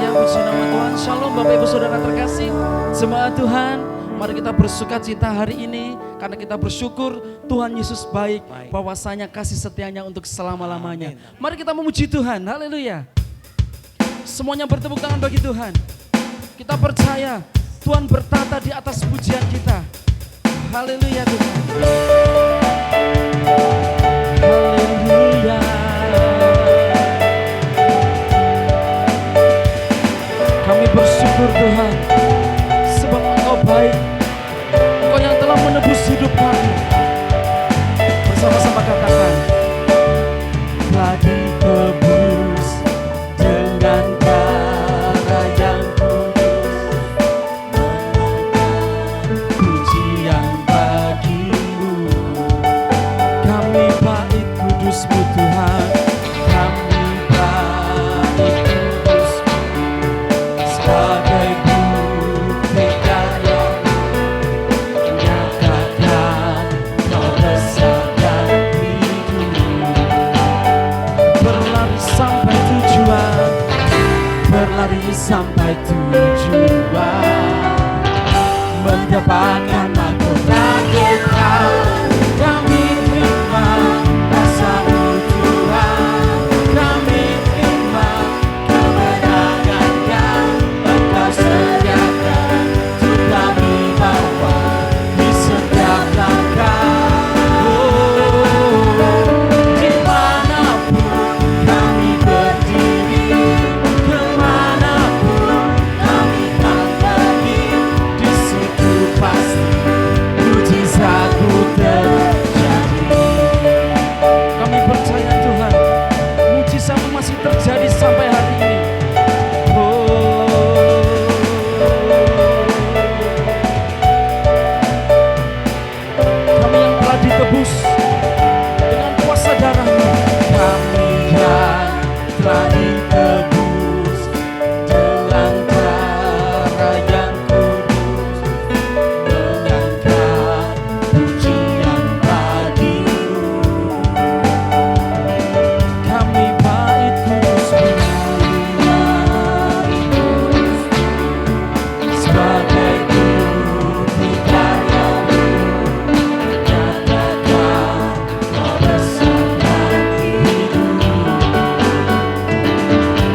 Haleluya, puji nama Tuhan. Shalom Bapak Ibu Saudara terkasih, jemaat Tuhan. Mari kita bersuka cita hari ini karena kita bersyukur Tuhan Yesus baik, bahwasanya kasih setianya untuk selama-lamanya. Mari kita memuji Tuhan. Haleluya. Semuanya bertepuk tangan bagi Tuhan. Kita percaya Tuhan bertata di atas pujian kita. Haleluya Tuhan. Haleluya. Kami bersyukur Tuhan, sebab Engkau baik, Engkau yang telah menebus hidup kami. Bersama-sama katakan, telah ditebus dengan darah yang kudus, pujian bagimu. Kami bait kudus-Mu Tuhan, kami bait kudus-Mu sebagai bukti daya menyatakan Kau besar dan hidup. Berlari sampai tujuan, berlari sampai tujuan, mendapatkan mahkota kita. Kami terima kuasa-Mu Tuhan, kami terima kemenangan yang Engkau sediakan untuk kami bawa di setiap langkah. Dimanapun kami berdiri, kemanapun kami akan pergi, di situ pasti mujizat-Mu terjadi. Kami percaya Tuhan, mujizat-Mu masih terjadi sampai hari ini. Kami yang telah ditebus dengan kuasa darah-Mu, kami yang telah ditebus dengan darah yang kudus, mengangkat pujian bagimu. Kami bait kudus-Mu sebagai bukti karya-Mu, nyatakan Kau besar dan hidup.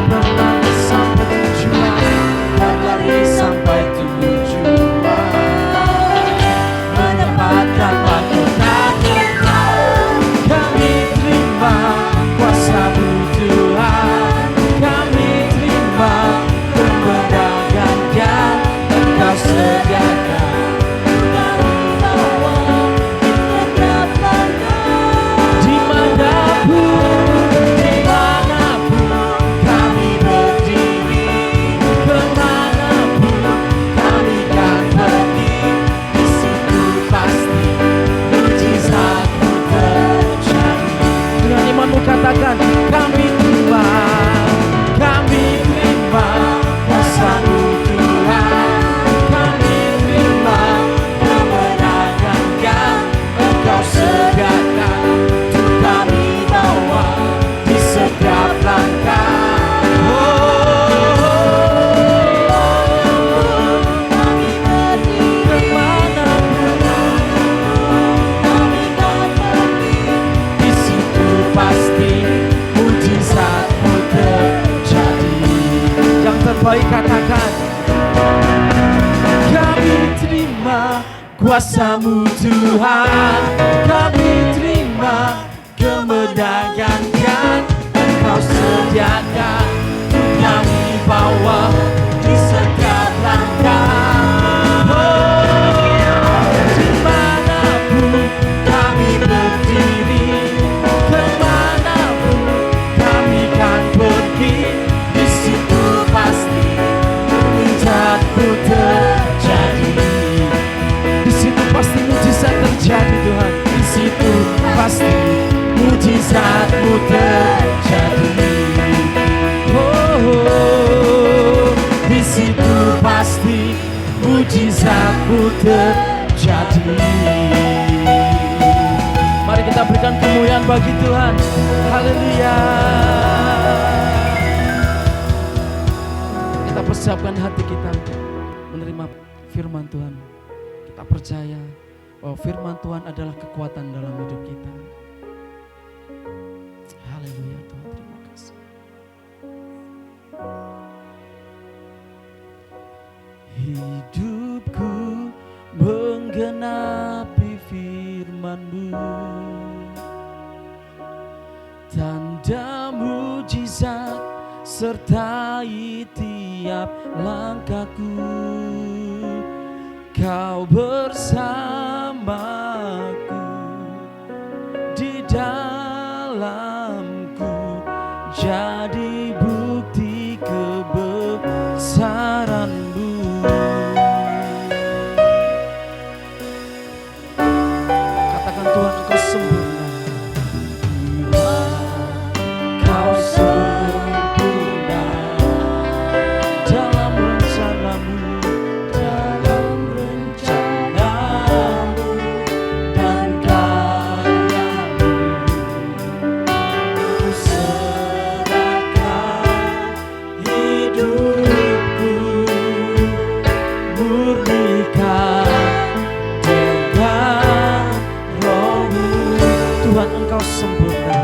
Berlari sampai tujuan, berlari sampai tujuan, menempatkan mahkota kita. Kami terima kuasa-Mu Tuhan, kami terima kemenangan yang Engkau sediakan. Dimanapun kami berdiri, kemanapun kami akan pergi, di situ pasti mujizat-Mu terjadi. Dengan imanmu katakan, kami terima kuasa-Mu Tuhan, kami terima kemenangan yang Engkau sediakan untuk kami bawa di setiap langkah. Kami berdiri, kemanapun kami akan pergi, di situ pasti mujizat-Mu terjadi. Yang terbaik katakan, kami terima kuasa-Mu Tuhan, kami terima kemenangan yang Engkau sediakan untuk kami bawa di setiap langkah. Dimanapun kami berdiri, kemanapun kami akan pergi, di situ pasti mujizat-Mu terjadi. Di situ pasti mujizat terjadi Tuhan. Di situ pasti mujizat-Mu terjadi. Di situ pasti mujizat-Mu terjadi. Mari kita berikan kemuliaan bagi Tuhan. Haleluya. siapkan hati kita untuk menerima firman Tuhan. Kita percaya bahwa firman Tuhan adalah kekuatan dalam hidup kita. Haleluya Tuhan, terima kasih. Hidupku menggenapi firman-Mu, tanda mujizat sertai tiap langkahku. Kau bersamaku di dalamku, jadi bukti kebesaran-Mu. Katakan Tuhan, Engkau sempurna. Kau sempurna dalam rencana-Mu, dalam rencana-Mu dan karya-Mu. Ku serahkan hidupku, murnikan dengan Roh-Mu. Tuhan, Engkau sempurna.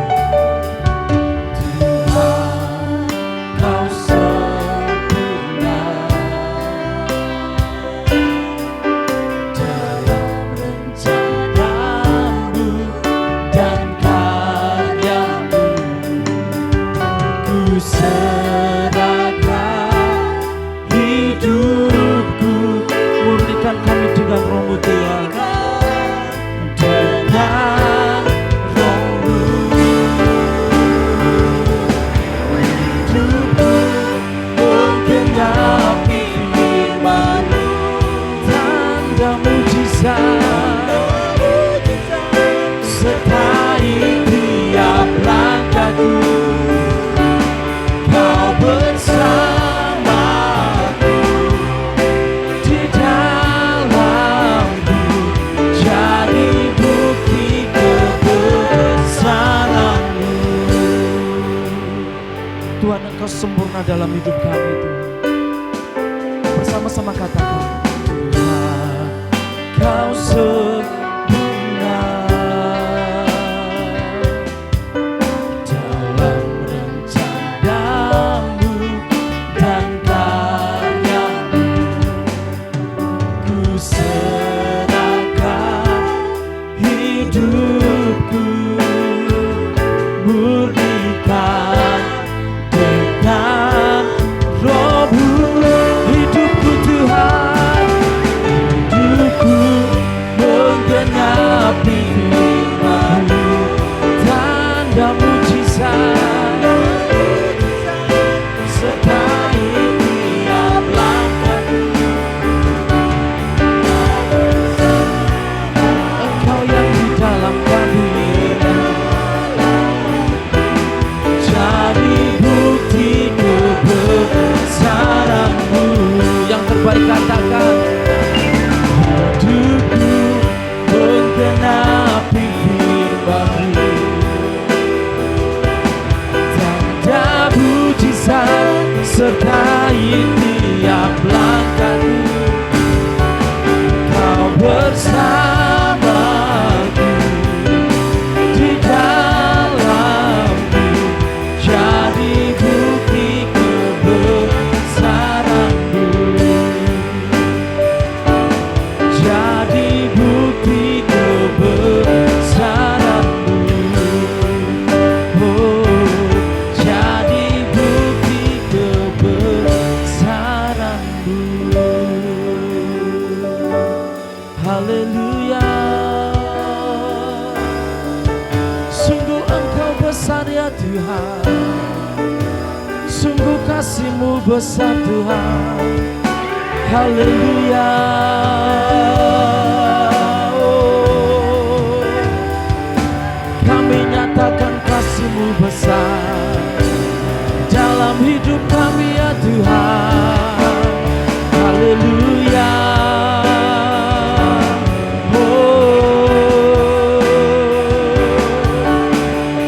Kami dengan Roh-Mu Tuhan, dengan Roh-Mu. Hidupku menggenapi firman-Mu, tanda mujizat sertai tiap langkahku. Kau bersamaku di dalamku, jadi bukti kebesaran-Mu. Tuhan, Engkau sempurna dalam hidup kami Tuhan. Bersama-sama katakan, Tuhan, Kau sempurna dalam rencana-Mu dan karya-Mu. Ku serahkan hidupku, murnikan dengan Roh-Mu. Hidupku Tuhan, hidupku menggenapi firman-Mu, tanda mujizat sertai tiap langkahku. Engkau yang di dalam kami, jadi bukti kebesaran-Mu. Yang terbaik katakan, hidupku menggenapi firman-Mu, tanda mujizat sertai tiap langkahku. Kau bersamaku di dalamku, jadi bukti kebesaran-Mu, jadi bukti kebesaran-Mu. Oh, jadi bukti kebesaran-Mu. Haleluya. Sungguh Engkau besar ya Tuhan, sungguh kasih-Mu besar Tuhan. Haleluya. Oh, kami nyatakan kasih-Mu besar dalam hidup kami ya Tuhan. Haleluya.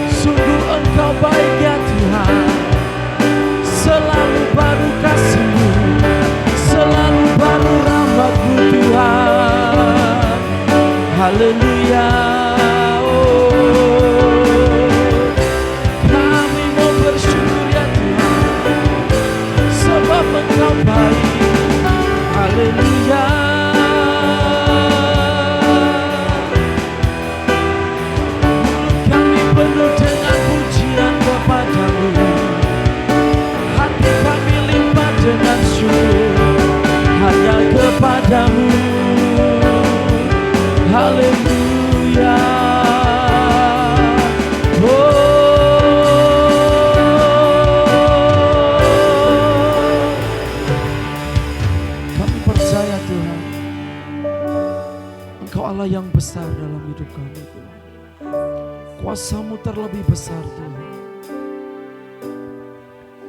Sungguh Engkau baik ya Tuhan, selalu baru kasih-Mu. Haleluya. Kami mau bersyukur ya Tuhan, sebab Engkau baik. Haleluya. Kami penuh dengan pujian kepadamu, hati kami limpah dengan syukur hanya kepadamu. Haleluya. Kami percaya Tuhan, Engkau Allah yang besar dalam hidup kami Tuhan. Kuasa-Mu terlebih besar Tuhan,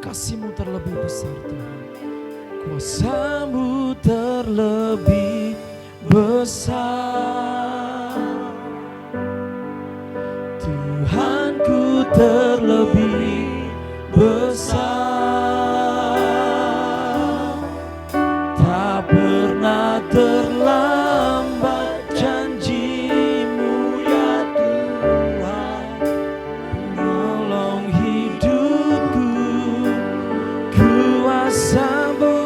kasih-Mu terlebih besar Tuhan. Kuasa-Mu terlebih besar, Tuhanku terlebih besar. Tak pernah terlambat janji-Mu ya Tuhan, menolong hidupku. Kuasa-Mu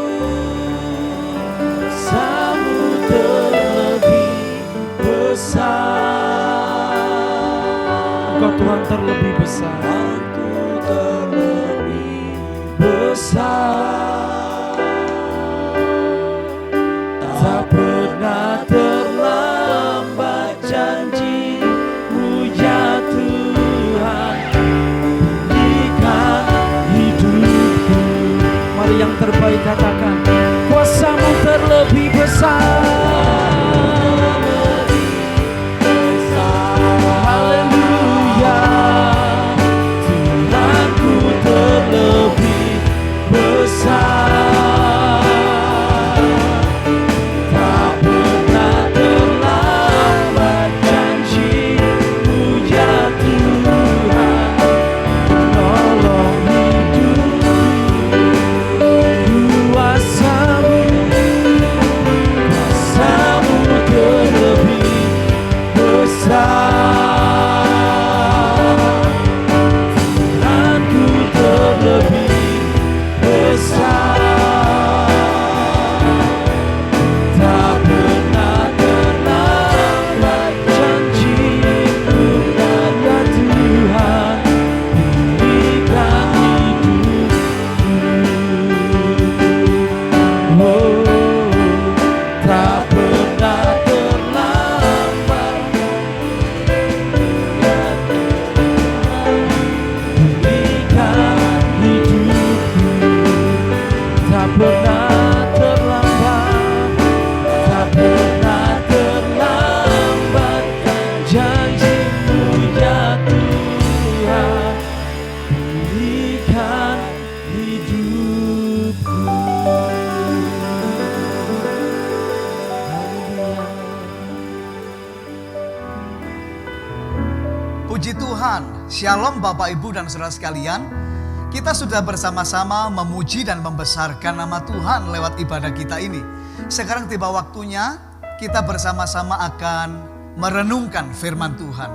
terlebih besar. Engkau Tuhan terlebih besar, Engkau terlebih besar. Tak pernah terlambat janji-Mu ya Tuhan, berikan hidupku. Mari yang terbaik katakan, kuasa-Mu terlebih besar. Haleluya. Tuhanku terlebih besar. Tak pernah terlambat janji-Mu ya Tuhan, menolong hidupku. Kuasa-Mu terlebih besar. Tuhanku terlebih besar. Tak pernah terlambat janji-Mu ya Tuhan, berikan hidupku. Oh, tak pernah terlambat, berikan hidupku. Tak pernah terlambat, tak pernah terlambat janji-Mu ya Tuhan, berikan hidupku. Puji Tuhan, Shalom Bapak Ibu dan Saudara sekalian. Kita sudah bersama-sama memuji dan membesarkan nama Tuhan lewat ibadah kita ini. Sekarang tiba waktunya kita bersama-sama akan merenungkan firman Tuhan.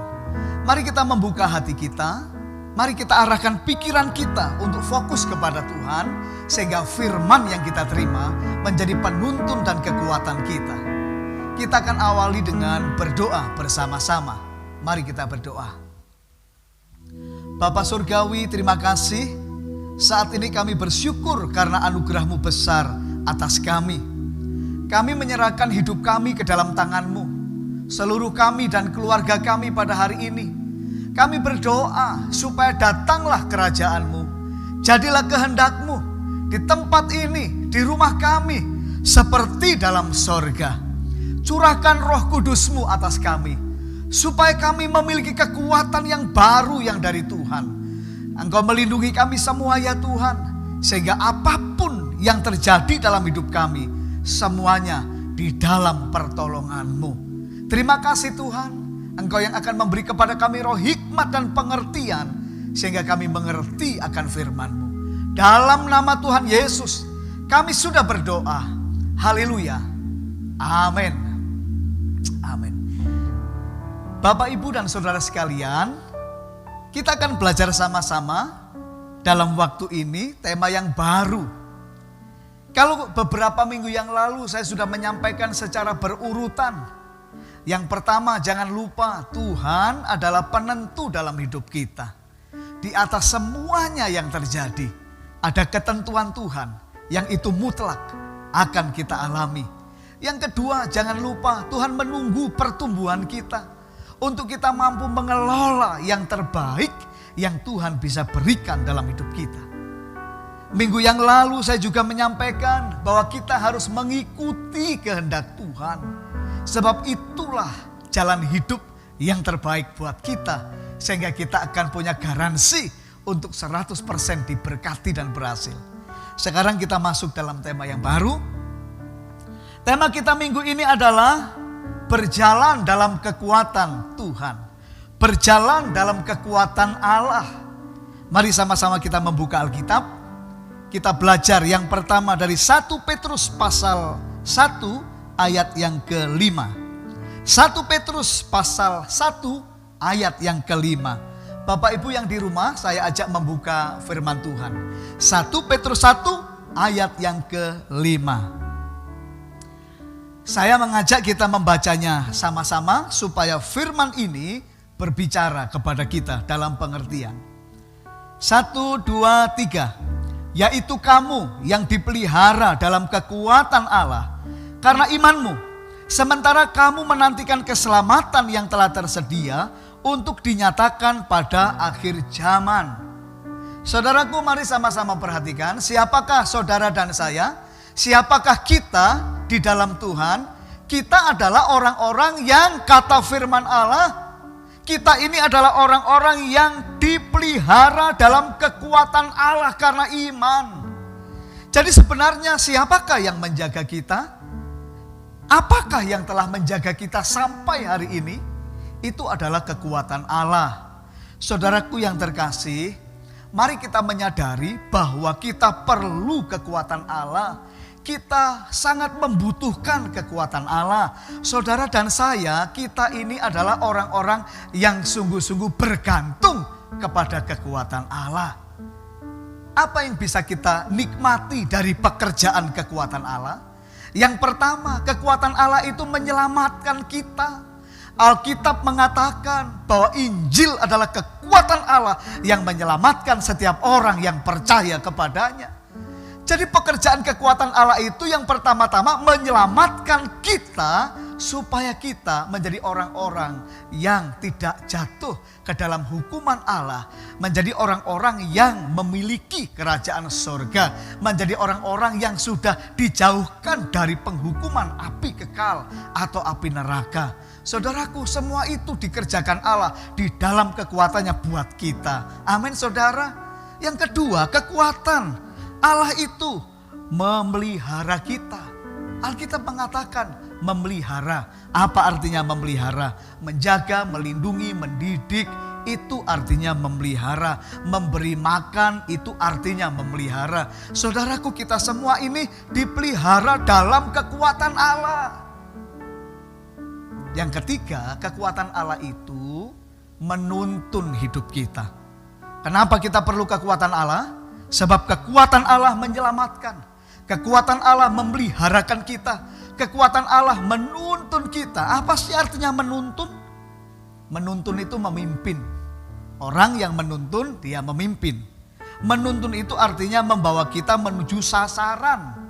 Mari kita membuka hati kita, mari kita arahkan pikiran kita untuk fokus kepada Tuhan, sehingga firman yang kita terima menjadi penuntun dan kekuatan kita. Kita akan awali dengan berdoa bersama-sama. Mari kita berdoa. Bapa Surgawi, terima kasih. Saat ini kami bersyukur karena anugerah-Mu besar atas kami. Kami menyerahkan hidup kami ke dalam tangan-Mu. Seluruh kami dan keluarga kami pada hari ini. Kami berdoa supaya datanglah kerajaan-Mu. Jadilah kehendak-Mu di tempat ini, di rumah kami, seperti dalam sorga. Curahkan Roh Kudus-Mu atas kami, supaya kami memiliki kekuatan yang baru yang dari Tuhan. Engkau melindungi kami semua ya Tuhan, sehingga apapun yang terjadi dalam hidup kami, semuanya di dalam pertolongan-Mu. Terima kasih Tuhan, Engkau yang akan memberi kepada kami roh hikmat dan pengertian, sehingga kami mengerti akan firman-Mu. Dalam nama Tuhan Yesus, kami sudah berdoa. Haleluya. Amin. Amin. Bapak, Ibu, dan saudara sekalian, kita akan belajar sama-sama dalam waktu ini tema yang baru. Kalau beberapa minggu yang lalu saya sudah menyampaikan secara berurutan. Yang pertama, jangan lupa Tuhan adalah penentu dalam hidup kita. Di atas semuanya yang terjadi, ada ketentuan Tuhan yang itu mutlak akan kita alami. Yang kedua, jangan lupa Tuhan menunggu pertumbuhan kita untuk kita mampu mengelola yang terbaik yang Tuhan bisa berikan dalam hidup kita. Minggu yang lalu saya juga menyampaikan bahwa kita harus mengikuti kehendak Tuhan. Sebab itulah jalan hidup yang terbaik buat kita. Sehingga kita akan punya garansi untuk 100% diberkati dan berhasil. Sekarang kita masuk dalam tema yang baru. Tema kita minggu ini adalah berjalan dalam kekuatan Tuhan. Berjalan dalam kekuatan Allah. Mari sama-sama kita membuka Alkitab. Kita belajar yang pertama dari 1 Petrus pasal 1 ayat yang ke-5. 1 Petrus pasal 1 ayat yang ke-5. Bapak Ibu yang di rumah, saya ajak membuka firman Tuhan. 1 Petrus 1 ayat yang ke-5. Saya mengajak kita membacanya sama-sama supaya firman ini berbicara kepada kita dalam pengertian. 1, 2, 3. Yaitu kamu yang dipelihara dalam kekuatan Allah karena imanmu. Sementara kamu menantikan keselamatan yang telah tersedia untuk dinyatakan pada akhir zaman. Saudaraku, mari sama-sama perhatikan siapakah saudara dan saya. Siapakah kita di dalam Tuhan? Kita adalah orang-orang yang kata firman Allah, kita ini adalah orang-orang yang dipelihara dalam kekuatan Allah karena iman. Jadi sebenarnya siapakah yang menjaga kita? Apakah yang telah menjaga kita sampai hari ini? Itu adalah kekuatan Allah. Saudaraku yang terkasih, mari kita menyadari bahwa kita perlu kekuatan Allah. Kita sangat membutuhkan kekuatan Allah. Saudara dan saya, kita ini adalah orang-orang yang sungguh-sungguh bergantung kepada kekuatan Allah. Apa yang bisa kita nikmati dari pekerjaan kekuatan Allah? Yang pertama, kekuatan Allah itu menyelamatkan kita. Alkitab mengatakan bahwa Injil adalah kekuatan Allah yang menyelamatkan setiap orang yang percaya kepadanya. Jadi pekerjaan kekuatan Allah itu yang pertama-tama menyelamatkan kita supaya kita menjadi orang-orang yang tidak jatuh ke dalam hukuman Allah. Menjadi orang-orang yang memiliki kerajaan surga. Menjadi orang-orang yang sudah dijauhkan dari penghukuman api kekal atau api neraka. Saudaraku, semua itu dikerjakan Allah di dalam kekuatannya buat kita. Amin saudara. Yang kedua, kekuatan Allah itu memelihara kita. Alkitab mengatakan memelihara. Apa artinya memelihara? Menjaga, melindungi, mendidik, itu artinya memelihara. Memberi makan, itu artinya memelihara. Saudaraku, kita semua ini dipelihara dalam kekuatan Allah. Yang ketiga, kekuatan Allah itu menuntun hidup kita. Kenapa kita perlu kekuatan Allah? Sebab kekuatan Allah menyelamatkan. Kekuatan Allah memeliharakan kita. Kekuatan Allah menuntun kita. Apa sih artinya menuntun? Menuntun itu memimpin. Orang yang menuntun, dia memimpin. Menuntun itu artinya membawa kita menuju sasaran.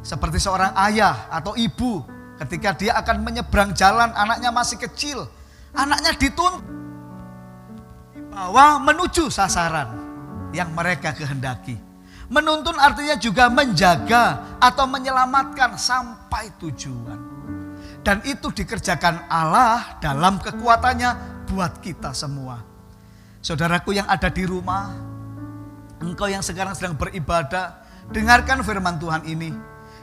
Seperti seorang ayah atau ibu ketika dia akan menyeberang jalan, anaknya masih kecil. Anaknya dituntun, dibawa menuju sasaran yang mereka kehendaki. Menuntun artinya juga menjaga atau menyelamatkan sampai tujuan. Dan itu dikerjakan Allah dalam kekuatannya buat kita semua. Saudaraku yang ada di rumah, engkau yang sekarang sedang beribadah, dengarkan firman Tuhan ini.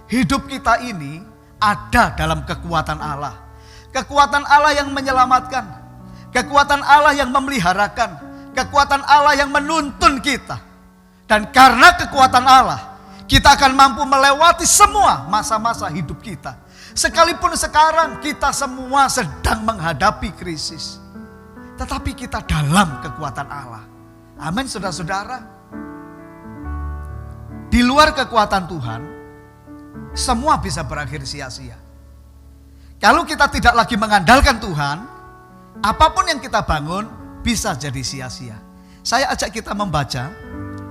Hidup kita ini ada dalam kekuatan Allah. Kekuatan Allah yang menyelamatkan. Kekuatan Allah yang memeliharakan. Kekuatan Allah yang menuntun kita. Dan karena kekuatan Allah, kita akan mampu melewati semua masa-masa hidup kita. Sekalipun sekarang kita semua sedang menghadapi krisis, tetapi kita dalam kekuatan Allah. Amin, saudara-saudara. Di luar kekuatan Tuhan, semua bisa berakhir sia-sia. Kalau kita tidak lagi mengandalkan Tuhan, apapun yang kita bangun bisa jadi sia-sia. Saya ajak kita membaca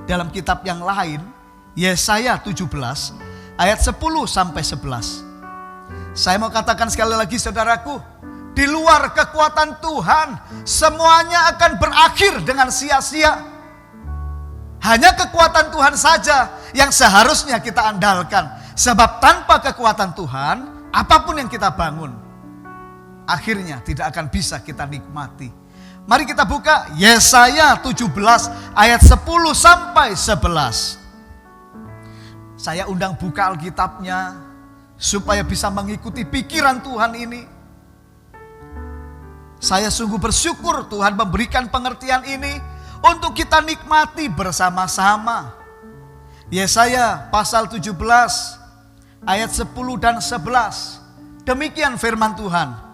dalam kitab yang lain, Yesaya 17 ayat 10 sampai 11. Saya mau katakan sekali lagi, saudaraku, di luar kekuatan Tuhan semuanya akan berakhir dengan sia-sia. Hanya kekuatan Tuhan saja yang seharusnya kita andalkan. Sebab tanpa kekuatan Tuhan, apapun yang kita bangun akhirnya tidak akan bisa kita nikmati. Mari kita buka Yesaya 17 ayat 10 sampai 11. Saya undang buka Alkitabnya supaya bisa mengikuti pikiran Tuhan ini. Saya sungguh bersyukur Tuhan memberikan pengertian ini untuk kita nikmati bersama-sama. Yesaya pasal 17 ayat 10 dan 11. Demikian firman Tuhan.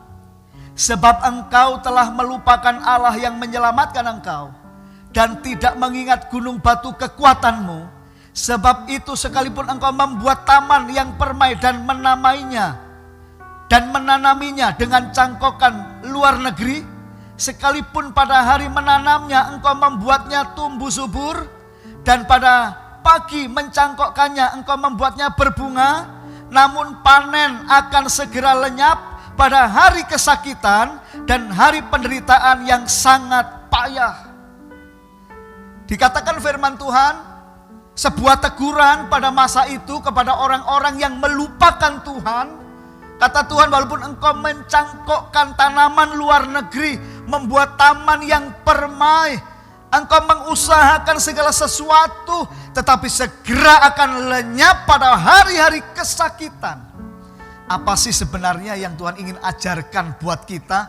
Sebab engkau telah melupakan Allah yang menyelamatkan engkau dan tidak mengingat gunung batu kekuatanmu. Sebab itu sekalipun engkau membuat taman yang permai dan menamainya dan menanaminya dengan cangkokan luar negeri, sekalipun pada hari menanamnya engkau membuatnya tumbuh subur dan pada pagi mencangkokkannya engkau membuatnya berbunga, namun panen akan segera lenyap pada hari kesakitan dan hari penderitaan yang sangat payah. Dikatakan firman Tuhan, sebuah teguran pada masa itu kepada orang-orang yang melupakan Tuhan. Kata Tuhan, walaupun engkau mencangkokkan tanaman luar negeri, membuat taman yang permai, engkau mengusahakan segala sesuatu, tetapi segera akan lenyap pada hari-hari kesakitan. Apa sih sebenarnya yang Tuhan ingin ajarkan buat kita?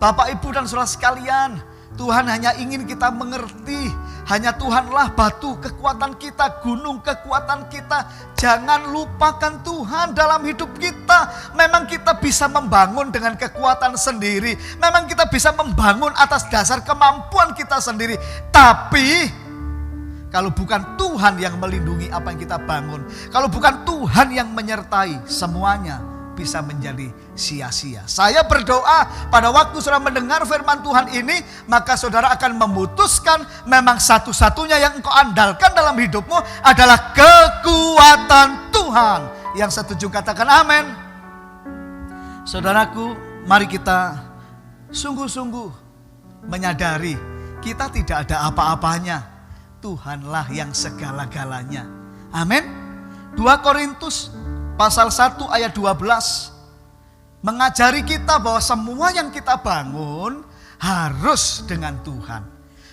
Bapak, Ibu, dan saudara sekalian, Tuhan hanya ingin kita mengerti, hanya Tuhanlah batu kekuatan kita, gunung kekuatan kita. Jangan lupakan Tuhan dalam hidup kita. Memang kita bisa membangun dengan kekuatan sendiri. Memang kita bisa membangun atas dasar kemampuan kita sendiri. Tapi kalau bukan Tuhan yang melindungi apa yang kita bangun, kalau bukan Tuhan yang menyertai, semuanya bisa menjadi sia-sia. Saya berdoa pada waktu saudara mendengar firman Tuhan ini, maka saudara akan memutuskan memang satu-satunya yang engkau andalkan dalam hidupmu adalah kekuatan Tuhan. Yang setuju katakan amin. Saudaraku, mari kita sungguh-sungguh menyadari kita tidak ada apa-apanya. Tuhanlah yang segala-galanya. Amin. 2 Korintus pasal 1 ayat 12 mengajari kita bahwa semua yang kita bangun harus dengan Tuhan.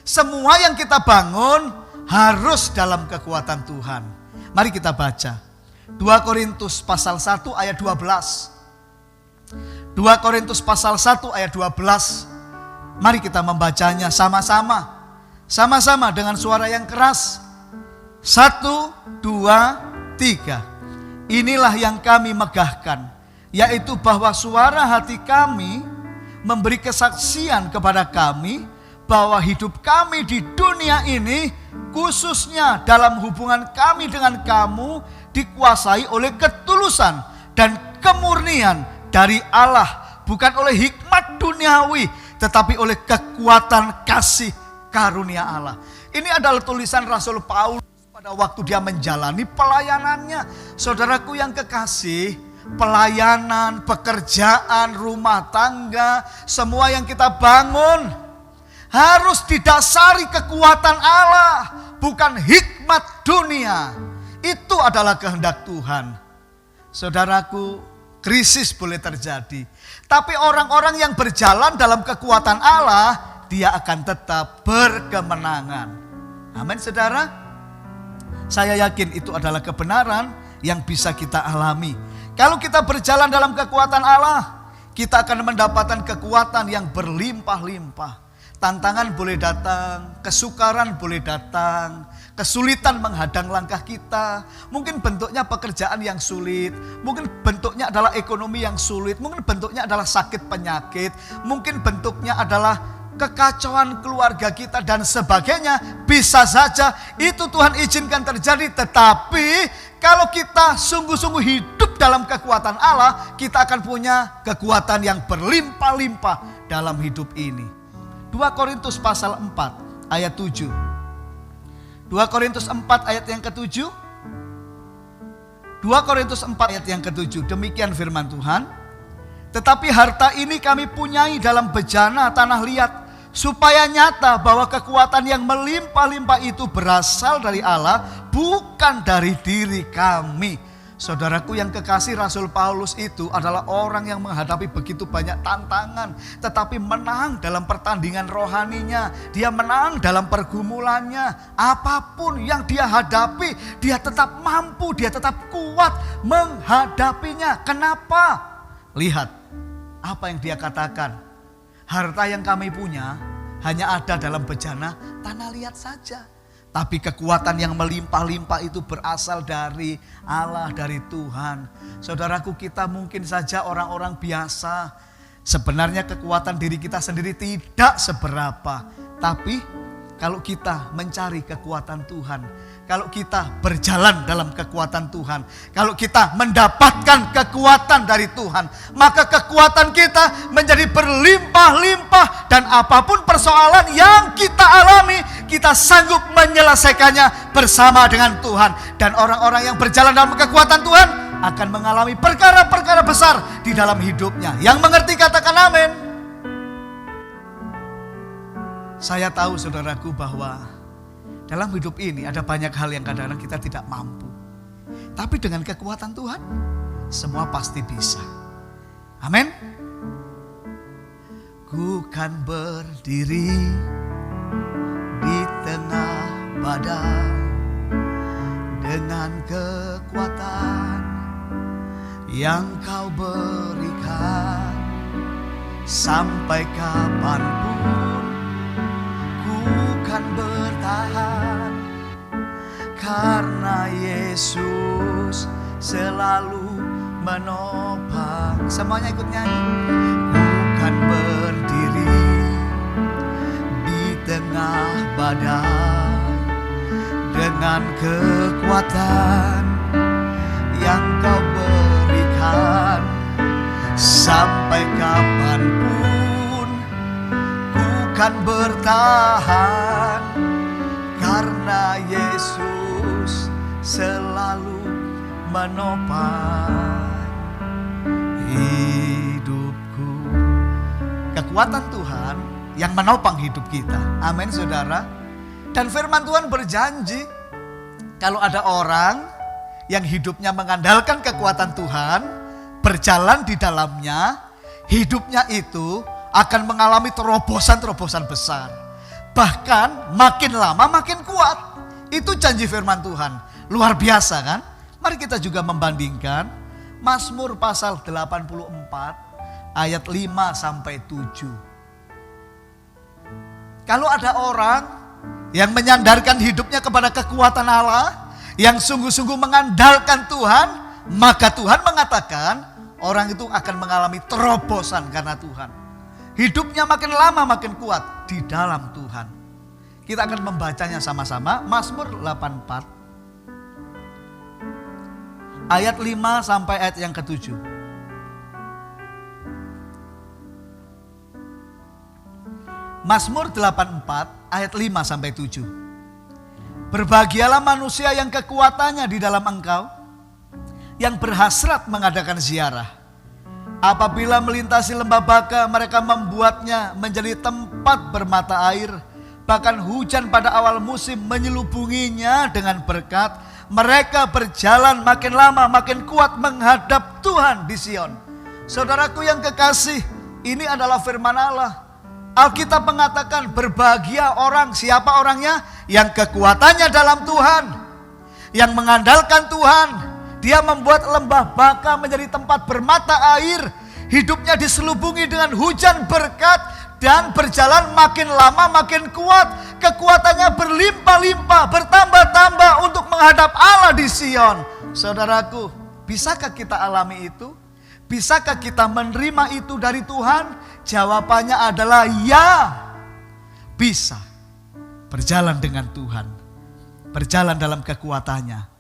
Semua yang kita bangun harus dalam kekuatan Tuhan. Mari kita baca 2 Korintus pasal 1 ayat 12. 2 Korintus pasal 1 ayat 12. Mari kita membacanya sama-sama. Sama-sama dengan suara yang keras. 1, 2, 3. Inilah yang kami megahkan, yaitu bahwa suara hati kami memberi kesaksian kepada kami bahwa hidup kami di dunia ini, khususnya dalam hubungan kami dengan kamu, dikuasai oleh ketulusan dan kemurnian dari Allah, bukan oleh hikmat duniawi, tetapi oleh kekuatan kasih karunia Allah. Ini adalah tulisan Rasul Paulus pada waktu dia menjalani pelayanannya. Saudaraku yang kekasih, pelayanan, pekerjaan, rumah tangga, semua yang kita bangun harus didasari kekuatan Allah, bukan hikmat dunia. Itu adalah kehendak Tuhan. Saudaraku, krisis boleh terjadi, tapi orang-orang yang berjalan dalam kekuatan Allah, dia akan tetap berkemenangan. Amin, saudara. Saya yakin itu adalah kebenaran yang bisa kita alami. Kalau kita berjalan dalam kekuatan Allah, kita akan mendapatkan kekuatan yang berlimpah-limpah. Tantangan boleh datang, kesukaran boleh datang, kesulitan menghadang langkah kita. Mungkin bentuknya pekerjaan yang sulit, mungkin bentuknya adalah ekonomi yang sulit, mungkin bentuknya adalah sakit penyakit, mungkin bentuknya adalah kekacauan keluarga kita dan sebagainya. Bisa saja itu Tuhan izinkan terjadi, tetapi kalau kita sungguh-sungguh hidup dalam kekuatan Allah, kita akan punya kekuatan yang berlimpah-limpah dalam hidup ini. 2 Korintus pasal 4 ayat 7. 2 Korintus 4 ayat yang ke-7. 2 Korintus 4 ayat yang ke-7. Demikian firman Tuhan. Tetapi harta ini kami punyai dalam bejana tanah liat, supaya nyata bahwa kekuatan yang melimpah-limpah itu berasal dari Allah, bukan dari diri kami. Saudaraku yang kekasih, Rasul Paulus itu adalah orang yang menghadapi begitu banyak tantangan, tetapi menang dalam pertandingan rohaninya. Dia menang dalam pergumulannya. Apapun yang dia hadapi, dia tetap mampu, dia tetap kuat menghadapinya. Kenapa? Lihat apa yang dia katakan. Harta yang kami punya hanya ada dalam bejana tanah liat saja. Tapi kekuatan yang melimpah-limpah itu berasal dari Allah, dari Tuhan. Saudaraku, kita mungkin saja orang-orang biasa. Sebenarnya kekuatan diri kita sendiri tidak seberapa. Tapi kalau kita mencari kekuatan Tuhan, kalau kita berjalan dalam kekuatan Tuhan, kalau kita mendapatkan kekuatan dari Tuhan, maka kekuatan kita menjadi berlimpah-limpah. Dan apapun persoalan yang kita alami, kita sanggup menyelesaikannya bersama dengan Tuhan. Dan orang-orang yang berjalan dalam kekuatan Tuhan akan mengalami perkara-perkara besar di dalam hidupnya. Yang mengerti katakan amin. Saya tahu saudaraku bahwa dalam hidup ini ada banyak hal yang kadang-kadang kita tidak mampu. Tapi dengan kekuatan Tuhan, semua pasti bisa. Amin. Ku kan berdiri di tengah badai dengan kekuatan yang kau berikan. Sampai kapanpun ku kan bertahan, karena Yesus selalu menopang. Semuanya ikut nyanyi. Ku kan berdiri di tengah badai dengan kekuatan yang kau berikan. Sampai kapanpun ku kan bertahan, karena Yesus selalu menopang hidupku. Kekuatan Tuhan yang menopang hidup kita. Amin saudara. Dan firman Tuhan berjanji, kalau ada orang yang hidupnya mengandalkan kekuatan Tuhan, berjalan di dalamnya, hidupnya itu akan mengalami terobosan-terobosan besar. Bahkan makin lama makin kuat. Itu janji firman Tuhan. Luar biasa kan? Mari kita juga membandingkan Mazmur pasal 84 ayat 5 sampai 7. Kalau ada orang yang menyandarkan hidupnya kepada kekuatan Allah, yang sungguh-sungguh mengandalkan Tuhan, maka Tuhan mengatakan orang itu akan mengalami terobosan karena Tuhan. Hidupnya makin lama makin kuat di dalam Tuhan. Kita akan membacanya sama-sama. Mazmur 84 ayat 5 sampai ayat yang ke-7. Mazmur 84 ayat 5 sampai 7. Berbahagialah manusia yang kekuatannya di dalam Engkau, yang berhasrat mengadakan ziarah. Apabila melintasi lembah Baka, mereka membuatnya menjadi tempat bermata air. Bahkan hujan pada awal musim menyelubunginya dengan berkat. Mereka berjalan makin lama makin kuat menghadap Tuhan di Sion. Saudaraku yang kekasih, ini adalah firman Allah. Alkitab mengatakan berbahagia orang, siapa orangnya? Yang kekuatannya dalam Tuhan, yang mengandalkan Tuhan. Dia membuat lembah Baka menjadi tempat bermata air. Hidupnya diselubungi dengan hujan berkat. dan berjalan makin lama makin kuat. Kekuatannya berlimpah-limpah, bertambah-tambah untuk menghadap Allah di Sion. Saudaraku, bisakah kita alami itu? Bisakah kita menerima itu dari Tuhan? Jawabannya adalah ya. Bisa. Berjalan dengan Tuhan. Berjalan dalam kekuatannya.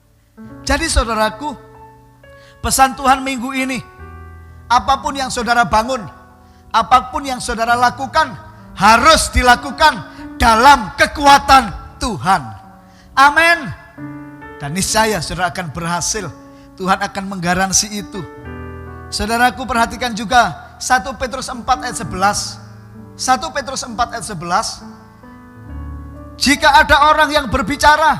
Jadi saudaraku, pesan Tuhan minggu ini, apapun yang saudara bangun, apapun yang saudara lakukan, harus dilakukan dalam kekuatan Tuhan. Amin. Dan niscaya saudara akan berhasil. Tuhan akan menggaransi itu. Saudaraku, perhatikan juga 1 Petrus 4 ayat 11. 1 Petrus 4 ayat 11. Jika ada orang yang berbicara,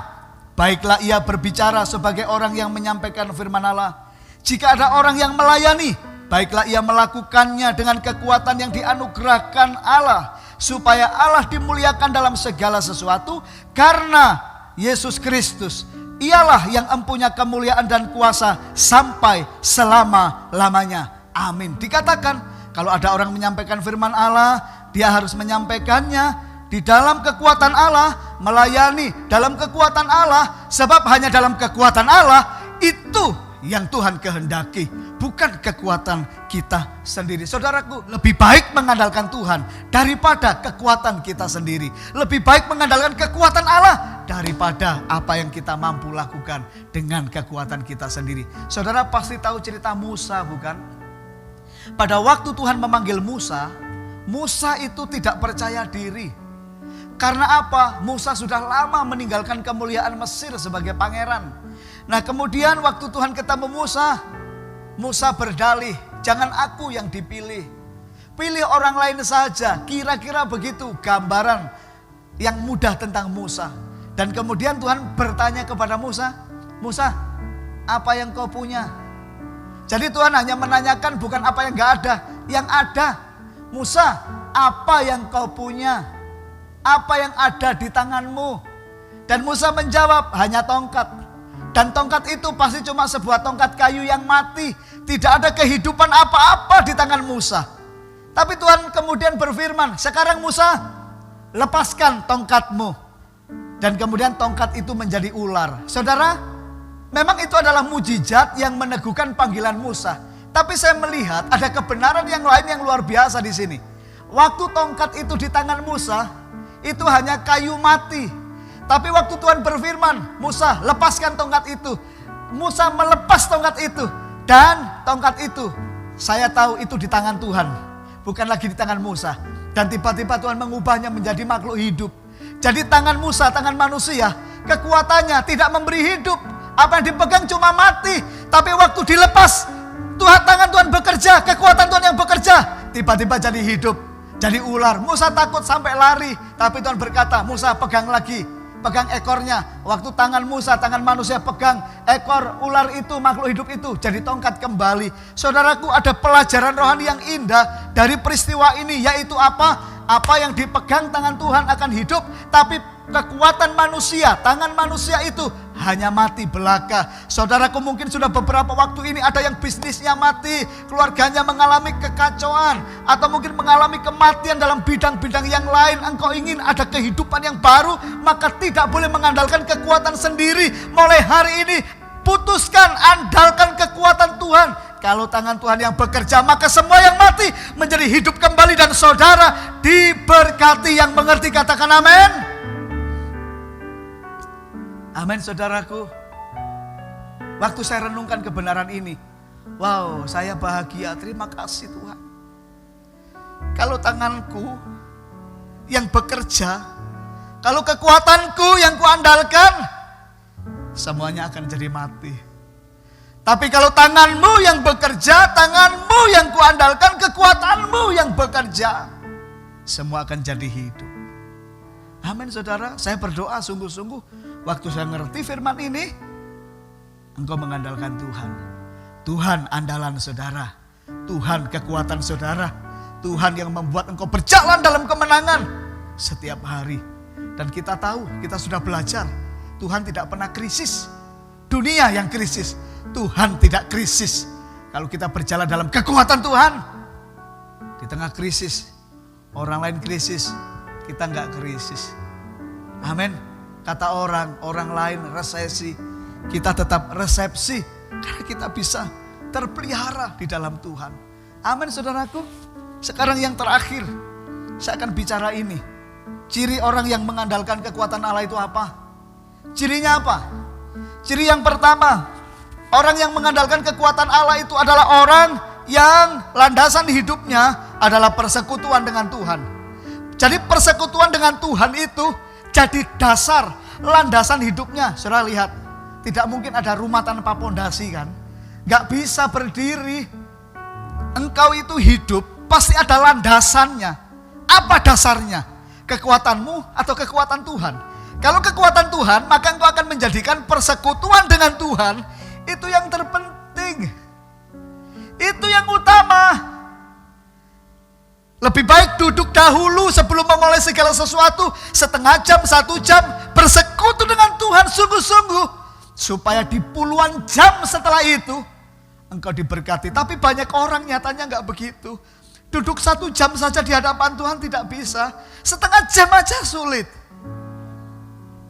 baiklah ia berbicara sebagai orang yang menyampaikan firman Allah. Jika ada orang yang melayani, baiklah ia melakukannya dengan kekuatan yang dianugerahkan Allah, supaya Allah dimuliakan dalam segala sesuatu, karena Yesus Kristus ialah yang empunya kemuliaan dan kuasa sampai selama-lamanya. Amin. Dikatakan kalau ada orang menyampaikan firman Allah, dia harus menyampaikannya di dalam kekuatan Allah, melayani dalam kekuatan Allah, sebab hanya dalam kekuatan Allah itu yang Tuhan kehendaki, bukan kekuatan kita sendiri. Saudaraku, lebih baik mengandalkan Tuhan daripada kekuatan kita sendiri. Lebih baik mengandalkan kekuatan Allah daripada apa yang kita mampu lakukan dengan kekuatan kita sendiri. Saudara pasti tahu cerita Musa, bukan? Pada waktu Tuhan memanggil Musa, Musa itu tidak percaya diri. Karena apa? Musa sudah lama meninggalkan kemuliaan Mesir sebagai pangeran. Nah, kemudian waktu Tuhan ketemu Musa, Musa berdalih, jangan aku yang dipilih, pilih orang lain saja. Kira-kira begitu gambaran yang mudah tentang Musa. Dan kemudian Tuhan bertanya kepada Musa, Musa, apa yang kau punya? Jadi Tuhan hanya menanyakan bukan apa yang gak ada, yang ada. Musa, apa yang kau punya? Apa yang ada di tanganmu? Dan Musa menjawab, hanya tongkat. Dan tongkat itu pasti cuma sebuah tongkat kayu yang mati. Tidak ada kehidupan apa-apa di tangan Musa. Tapi Tuhan kemudian berfirman, sekarang Musa, lepaskan tongkatmu. Dan kemudian tongkat itu menjadi ular. Saudara, memang itu adalah mujizat yang meneguhkan panggilan Musa. Tapi saya melihat ada kebenaran yang lain yang luar biasa di sini. Waktu tongkat itu di tangan Musa, itu hanya kayu mati. Tapi waktu Tuhan berfirman, Musa lepaskan tongkat itu. Musa melepas tongkat itu. Dan tongkat itu, saya tahu itu di tangan Tuhan, bukan lagi di tangan Musa. Dan tiba-tiba Tuhan mengubahnya menjadi makhluk hidup. Jadi tangan Musa, tangan manusia, kekuatannya tidak memberi hidup. Apa yang dipegang cuma mati. Tapi waktu dilepas, tangan Tuhan bekerja, kekuatan Tuhan yang bekerja, tiba-tiba jadi hidup. Jadi ular. Musa takut sampai lari. Tapi Tuhan berkata, Musa pegang lagi. Pegang ekornya. Waktu tangan Musa, tangan manusia pegang ekor ular itu, makhluk hidup itu, jadi tongkat kembali. Saudaraku, ada pelajaran rohani yang indah dari peristiwa ini. Yaitu apa? Apa yang dipegang tangan Tuhan akan hidup. Tapi kekuatan manusia, tangan manusia itu hanya mati belaka. Saudaraku, mungkin sudah beberapa waktu ini ada yang bisnisnya mati, keluarganya mengalami kekacauan, atau mungkin mengalami kematian dalam bidang-bidang yang lain. Engkau ingin ada kehidupan yang baru, maka tidak boleh mengandalkan kekuatan sendiri. Mulai hari ini putuskan, andalkan kekuatan Tuhan. Kalau tangan Tuhan yang bekerja, maka semua yang mati menjadi hidup kembali. Dan saudara diberkati. Yang mengerti katakan amin. Amin, saudaraku. Waktu saya renungkan kebenaran ini, wow, saya bahagia. Terima kasih Tuhan. Kalau tanganku yang bekerja, kalau kekuatanku yang kuandalkan, semuanya akan jadi mati. Tapi kalau tanganmu yang bekerja, tanganmu yang kuandalkan, kekuatanmu yang bekerja, semua akan jadi hidup. Amin, saudara. Saya berdoa sungguh-sungguh. Waktu saya ngerti firman ini, engkau mengandalkan Tuhan. Tuhan andalan saudara. Tuhan kekuatan saudara. Tuhan yang membuat engkau berjalan dalam kemenangan setiap hari. Dan kita tahu, kita sudah belajar, Tuhan tidak pernah krisis. Dunia yang krisis, Tuhan tidak krisis. Kalau kita berjalan dalam kekuatan Tuhan, di tengah krisis, Orang lain krisis, kita nggak krisis. Amin. Kata orang lain resesi, kita tetap resepsi. Karena kita bisa terpelihara di dalam Tuhan. Amin saudaraku. Sekarang yang terakhir, saya akan bicara ini. Ciri orang yang mengandalkan kekuatan Allah itu apa? Cirinya apa? Ciri yang pertama, orang yang mengandalkan kekuatan Allah itu adalah orang yang landasan hidupnya adalah persekutuan dengan Tuhan. Jadi persekutuan dengan Tuhan itu jadi dasar landasan hidupnya. Saudara lihat, tidak mungkin ada rumah tanpa pondasi kan? Gak bisa berdiri. Engkau itu hidup pasti ada landasannya. Apa dasarnya? Kekuatanmu atau kekuatan Tuhan? Kalau kekuatan Tuhan, maka engkau akan menjadikan persekutuan dengan Tuhan itu yang terpenting. Itu yang utama. Lebih baik duduk dahulu sebelum memulai segala sesuatu, setengah jam, 1 jam, bersekutu dengan Tuhan sungguh-sungguh. Supaya di puluhan jam setelah itu, engkau diberkati. Tapi banyak orang nyatanya enggak begitu. Duduk 1 jam saja di hadapan Tuhan tidak bisa. Setengah jam aja sulit.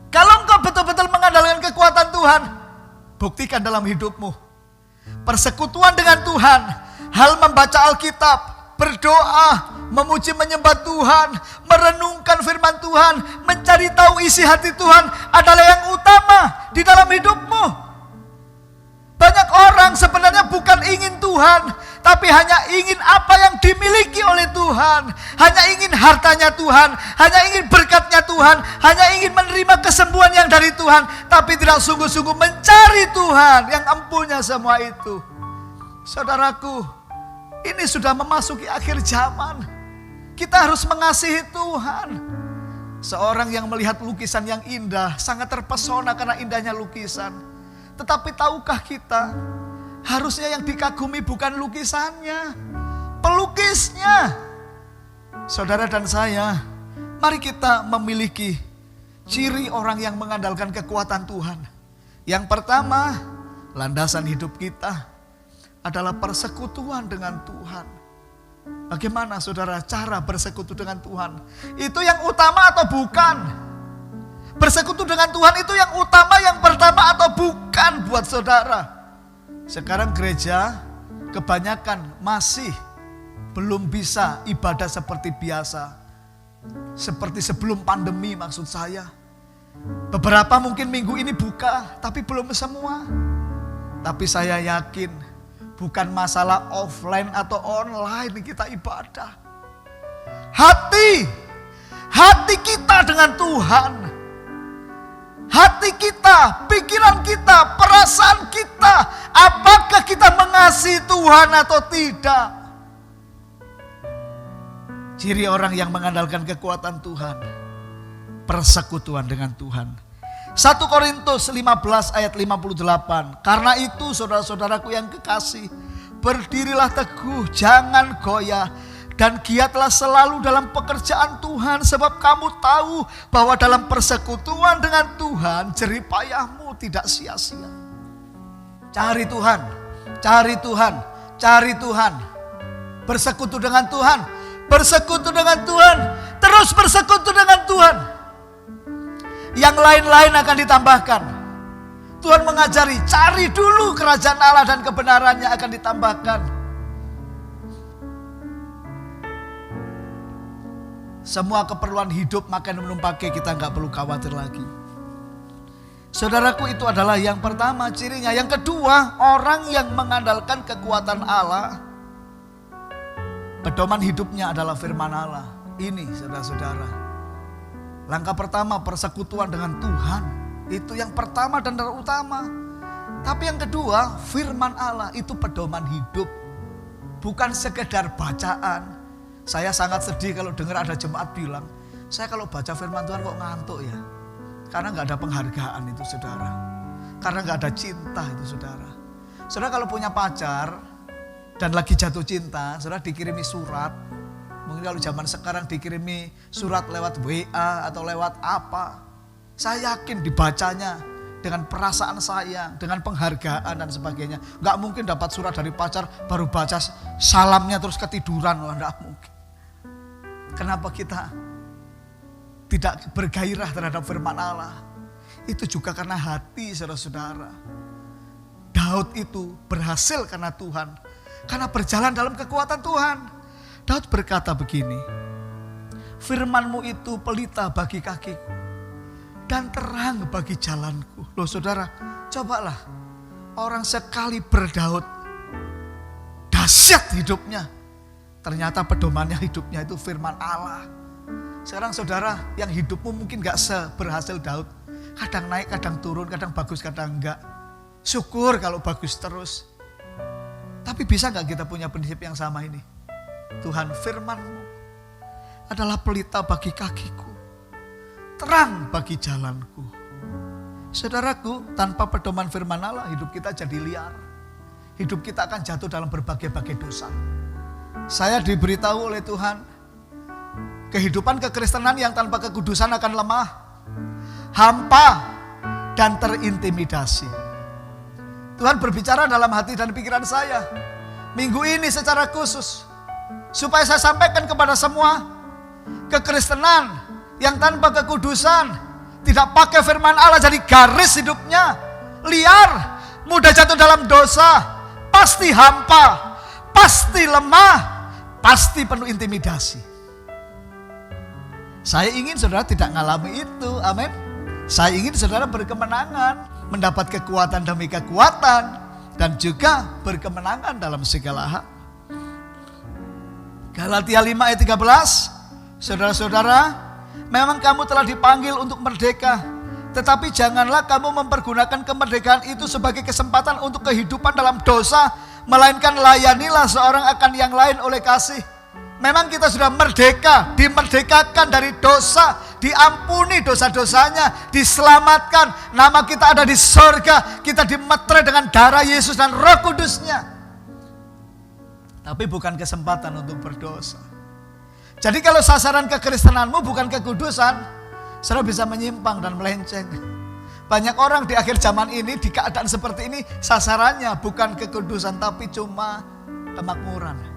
Kalau engkau betul-betul mengandalkan kekuatan Tuhan, buktikan dalam hidupmu. Persekutuan dengan Tuhan, hal membaca Alkitab, berdoa, memuji menyembah Tuhan, merenungkan firman Tuhan, mencari tahu isi hati Tuhan adalah yang utama di dalam hidupmu. Banyak orang sebenarnya bukan ingin Tuhan, tapi hanya ingin apa yang dimiliki oleh Tuhan. Hanya ingin hartanya Tuhan, hanya ingin berkatnya Tuhan, hanya ingin menerima kesembuhan yang dari Tuhan, tapi tidak sungguh-sungguh mencari Tuhan yang empunya semua itu. Saudaraku, ini sudah memasuki akhir zaman. Kita harus mengasihi Tuhan. Seorang yang melihat lukisan yang indah sangat terpesona karena indahnya lukisan. Tetapi tahukah kita, harusnya yang dikagumi bukan lukisannya, pelukisnya. Saudara dan saya, mari kita memiliki ciri orang yang mengandalkan kekuatan Tuhan. Yang pertama, landasan hidup kita adalah persekutuan dengan Tuhan. Bagaimana saudara cara bersekutu dengan Tuhan? Itu yang utama atau bukan? Bersekutu dengan Tuhan itu yang utama, yang pertama atau bukan buat saudara? Sekarang gereja kebanyakan masih belum bisa ibadah seperti biasa. Seperti sebelum pandemi maksud saya. Beberapa mungkin minggu ini buka, tapi belum semua. Tapi saya yakin bukan masalah offline atau online kita ibadah. Hati kita dengan Tuhan. Hati kita, pikiran kita, perasaan kita. Apakah kita mengasihi Tuhan atau tidak? Ciri orang yang mengandalkan kekuatan Tuhan, persekutuan dengan Tuhan. 1 Korintus 15 ayat 58. Karena itu saudara-saudaraku yang kekasih, berdirilah teguh, jangan goyah. Dan giatlah selalu dalam pekerjaan Tuhan, sebab kamu tahu bahwa dalam persekutuan dengan Tuhan, jerih payahmu tidak sia-sia. Cari Tuhan, cari Tuhan, cari Tuhan. Bersekutu dengan Tuhan, bersekutu dengan Tuhan, terus bersekutu dengan Tuhan. Yang lain-lain akan ditambahkan. Tuhan mengajari, cari dulu kerajaan Allah dan kebenarannya akan ditambahkan. Semua keperluan hidup, makan, minum, pakai, kita nggak perlu khawatir lagi. Saudaraku, itu adalah yang pertama cirinya. Yang kedua, orang yang mengandalkan kekuatan Allah, pedoman hidupnya adalah firman Allah. Ini saudara-saudara. Langkah pertama, persekutuan dengan Tuhan. Itu yang pertama dan terutama. Tapi yang kedua, firman Allah itu pedoman hidup. Bukan sekedar bacaan. Saya sangat sedih kalau dengar ada jemaat bilang, saya kalau baca firman Tuhan kok ngantuk ya. Karena gak ada penghargaan itu saudara. Karena gak ada cinta itu saudara. Saudara kalau punya pacar dan lagi jatuh cinta, saudara dikirimi surat. Mungkin kalau zaman sekarang dikirimi surat lewat WA atau lewat apa. Saya yakin dibacanya dengan perasaan sayang, dengan penghargaan dan sebagainya. Gak mungkin dapat surat dari pacar baru baca salamnya terus ketiduran. Gak mungkin. Kenapa kita tidak bergairah terhadap firman Allah? Itu juga karena hati saudara-saudara. Daud itu berhasil karena Tuhan, karena berjalan dalam kekuatan Tuhan. Daud berkata begini, firman-Mu itu pelita bagi kakiku dan terang bagi jalanku. Loh saudara, cobalah orang sekali berdaud, dahsyat hidupnya. Ternyata pedomannya hidupnya itu firman Allah. Sekarang saudara, yang hidupmu mungkin gak seberhasil Daud. Kadang naik, kadang turun, kadang bagus, kadang enggak. Syukur kalau bagus terus. Tapi bisa gak kita punya prinsip yang sama ini? Tuhan, firman-Mu adalah pelita bagi kakiku, terang bagi jalanku. Saudaraku, tanpa pedoman firman Allah, hidup kita jadi liar. Hidup kita akan jatuh dalam berbagai-bagai dosa. Saya diberitahu oleh Tuhan, kehidupan kekristenan yang tanpa kekudusan akan lemah, hampa, dan terintimidasi. Tuhan berbicara dalam hati dan pikiran saya minggu ini secara khusus, supaya saya sampaikan kepada semua, kekristenan yang tanpa kekudusan, tidak pakai firman Allah, jadi garis hidupnya liar, mudah jatuh dalam dosa, pasti hampa, pasti lemah, pasti penuh intimidasi. Saya ingin saudara tidak mengalami itu, amin. Saya ingin saudara berkemenangan, mendapat kekuatan demi kekuatan, dan juga berkemenangan dalam segala hal. Galatia 5 ayat 13, saudara-saudara, memang kamu telah dipanggil untuk merdeka, tetapi janganlah kamu mempergunakan kemerdekaan itu sebagai kesempatan untuk kehidupan dalam dosa, melainkan layanilah seorang akan yang lain oleh kasih. Memang kita sudah merdeka, dimerdekakan dari dosa, diampuni dosa-dosanya, diselamatkan, nama kita ada di surga, kita dimeterai dengan darah Yesus dan Roh Kudusnya. Tapi bukan kesempatan untuk berdosa. Jadi kalau sasaran kekristenanmu bukan kekudusan, saudara bisa menyimpang dan melenceng. Banyak orang di akhir zaman ini, di keadaan seperti ini, sasarannya bukan kekudusan tapi cuma kemakmuran.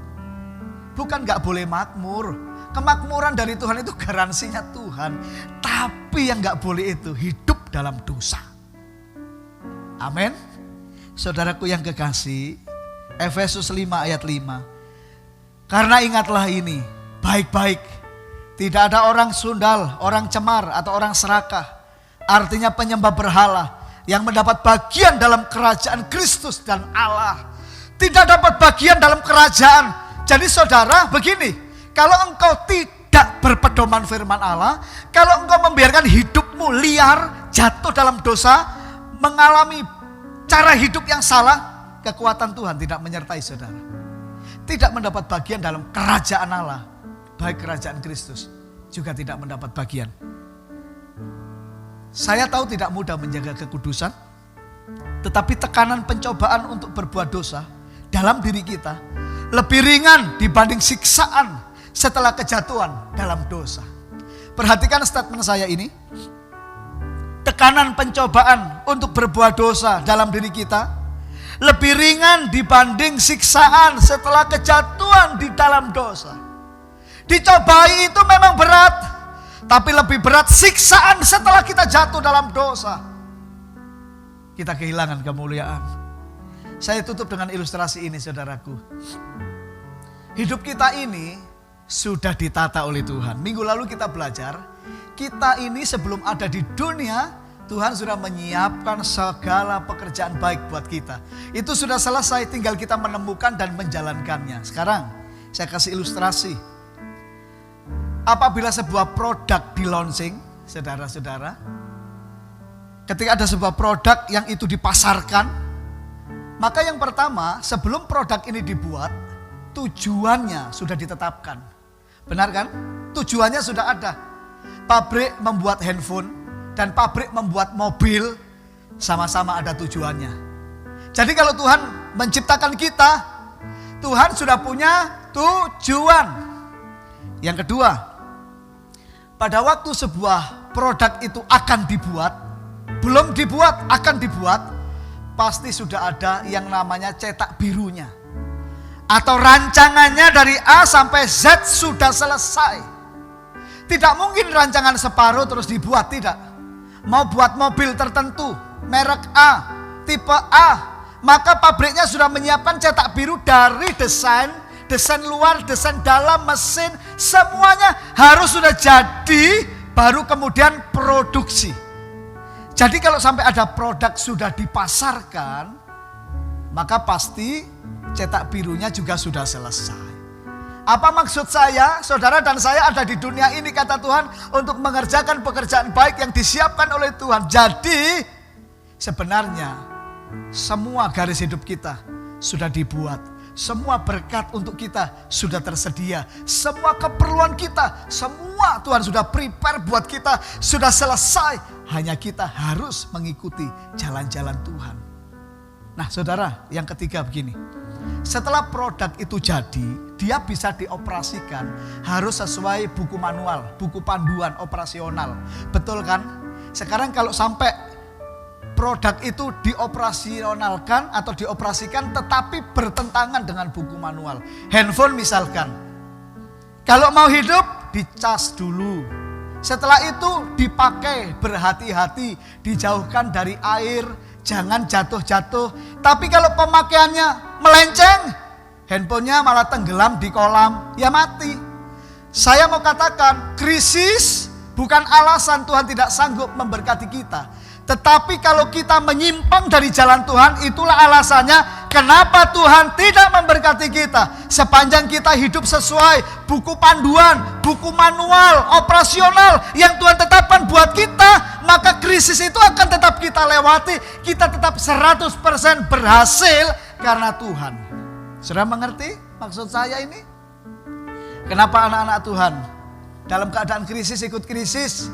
Bukan gak boleh makmur, kemakmuran dari Tuhan itu garansinya Tuhan. Tapi yang gak boleh itu hidup dalam dosa. Amin. Saudaraku yang kekasih, Efesus 5 ayat 5. Karena ingatlah ini, baik-baik, tidak ada orang sundal, orang cemar, atau orang serakah, artinya penyembah berhala, yang mendapat bagian dalam kerajaan Kristus dan Allah. Tidak dapat bagian dalam kerajaan. Jadi saudara, begini, kalau engkau tidak berpedoman firman Allah, kalau engkau membiarkan hidupmu liar, jatuh dalam dosa, mengalami cara hidup yang salah, kekuatan Tuhan tidak menyertai saudara. Tidak mendapat bagian dalam kerajaan Allah, baik kerajaan Kristus juga tidak mendapat bagian. Saya tahu tidak mudah menjaga kekudusan, tetapi tekanan pencobaan untuk berbuat dosa dalam diri kita lebih ringan dibanding siksaan setelah kejatuhan dalam dosa. Perhatikan statement saya ini. Tekanan pencobaan untuk berbuat dosa dalam diri kita lebih ringan dibanding siksaan setelah kejatuhan di dalam dosa. Dicobai itu memang berat, tapi lebih berat siksaan setelah kita jatuh dalam dosa. Kita kehilangan kemuliaan. Saya tutup dengan ilustrasi ini saudaraku. Hidup kita ini sudah ditata oleh Tuhan. Minggu lalu kita belajar, kita ini sebelum ada di dunia, Tuhan sudah menyiapkan segala pekerjaan baik buat kita. Itu sudah selesai, tinggal kita menemukan dan menjalankannya. Sekarang saya kasih ilustrasi. Apabila sebuah produk di launching, saudara-saudara, ketika ada sebuah produk yang itu dipasarkan, maka yang pertama, sebelum produk ini dibuat, tujuannya sudah ditetapkan. Benar kan? Tujuannya sudah ada. Pabrik membuat handphone dan pabrik membuat mobil, sama-sama ada tujuannya. Jadi kalau Tuhan menciptakan kita, Tuhan sudah punya tujuan. Yang kedua, pada waktu sebuah produk itu akan dibuat, belum dibuat, akan dibuat, pasti sudah ada yang namanya cetak birunya. Atau rancangannya dari A sampai Z sudah selesai. Tidak mungkin rancangan separuh terus dibuat, tidak. Mau buat mobil tertentu, merek A, tipe A, maka pabriknya sudah menyiapkan cetak biru dari desain luar, desain dalam, mesin, semuanya harus sudah jadi, baru kemudian produksi. Jadi kalau sampai ada produk sudah dipasarkan, maka pasti cetak birunya juga sudah selesai. Apa maksud saya? Saudara dan saya ada di dunia ini, kata Tuhan, untuk mengerjakan pekerjaan baik yang disiapkan oleh Tuhan. Jadi sebenarnya semua garis hidup kita sudah dibuat. Semua berkat untuk kita sudah tersedia. Semua keperluan kita, semua Tuhan sudah prepare buat kita, sudah selesai. Hanya kita harus mengikuti jalan-jalan Tuhan. Nah saudara, yang ketiga begini. Setelah produk itu jadi, dia bisa dioperasikan harus sesuai buku manual, buku panduan operasional. Betul kan? Sekarang kalau sampai produk itu dioperasionalkan atau dioperasikan tetapi bertentangan dengan buku manual. Handphone misalkan. Kalau mau hidup, dicas dulu. Setelah itu dipakai berhati-hati, dijauhkan dari air, jangan jatuh-jatuh. Tapi kalau pemakaiannya melenceng, handphonenya malah tenggelam di kolam, ya mati. Saya mau katakan, krisis bukan alasan Tuhan tidak sanggup memberkati kita. Tetapi kalau kita menyimpang dari jalan Tuhan, itulah alasannya kenapa Tuhan tidak memberkati kita. Sepanjang kita hidup sesuai buku panduan, buku manual, operasional yang Tuhan tetapkan buat kita, maka krisis itu akan tetap kita lewati. Kita tetap 100% berhasil karena Tuhan. Sudah mengerti maksud saya ini? Kenapa anak-anak Tuhan dalam keadaan krisis ikut krisis?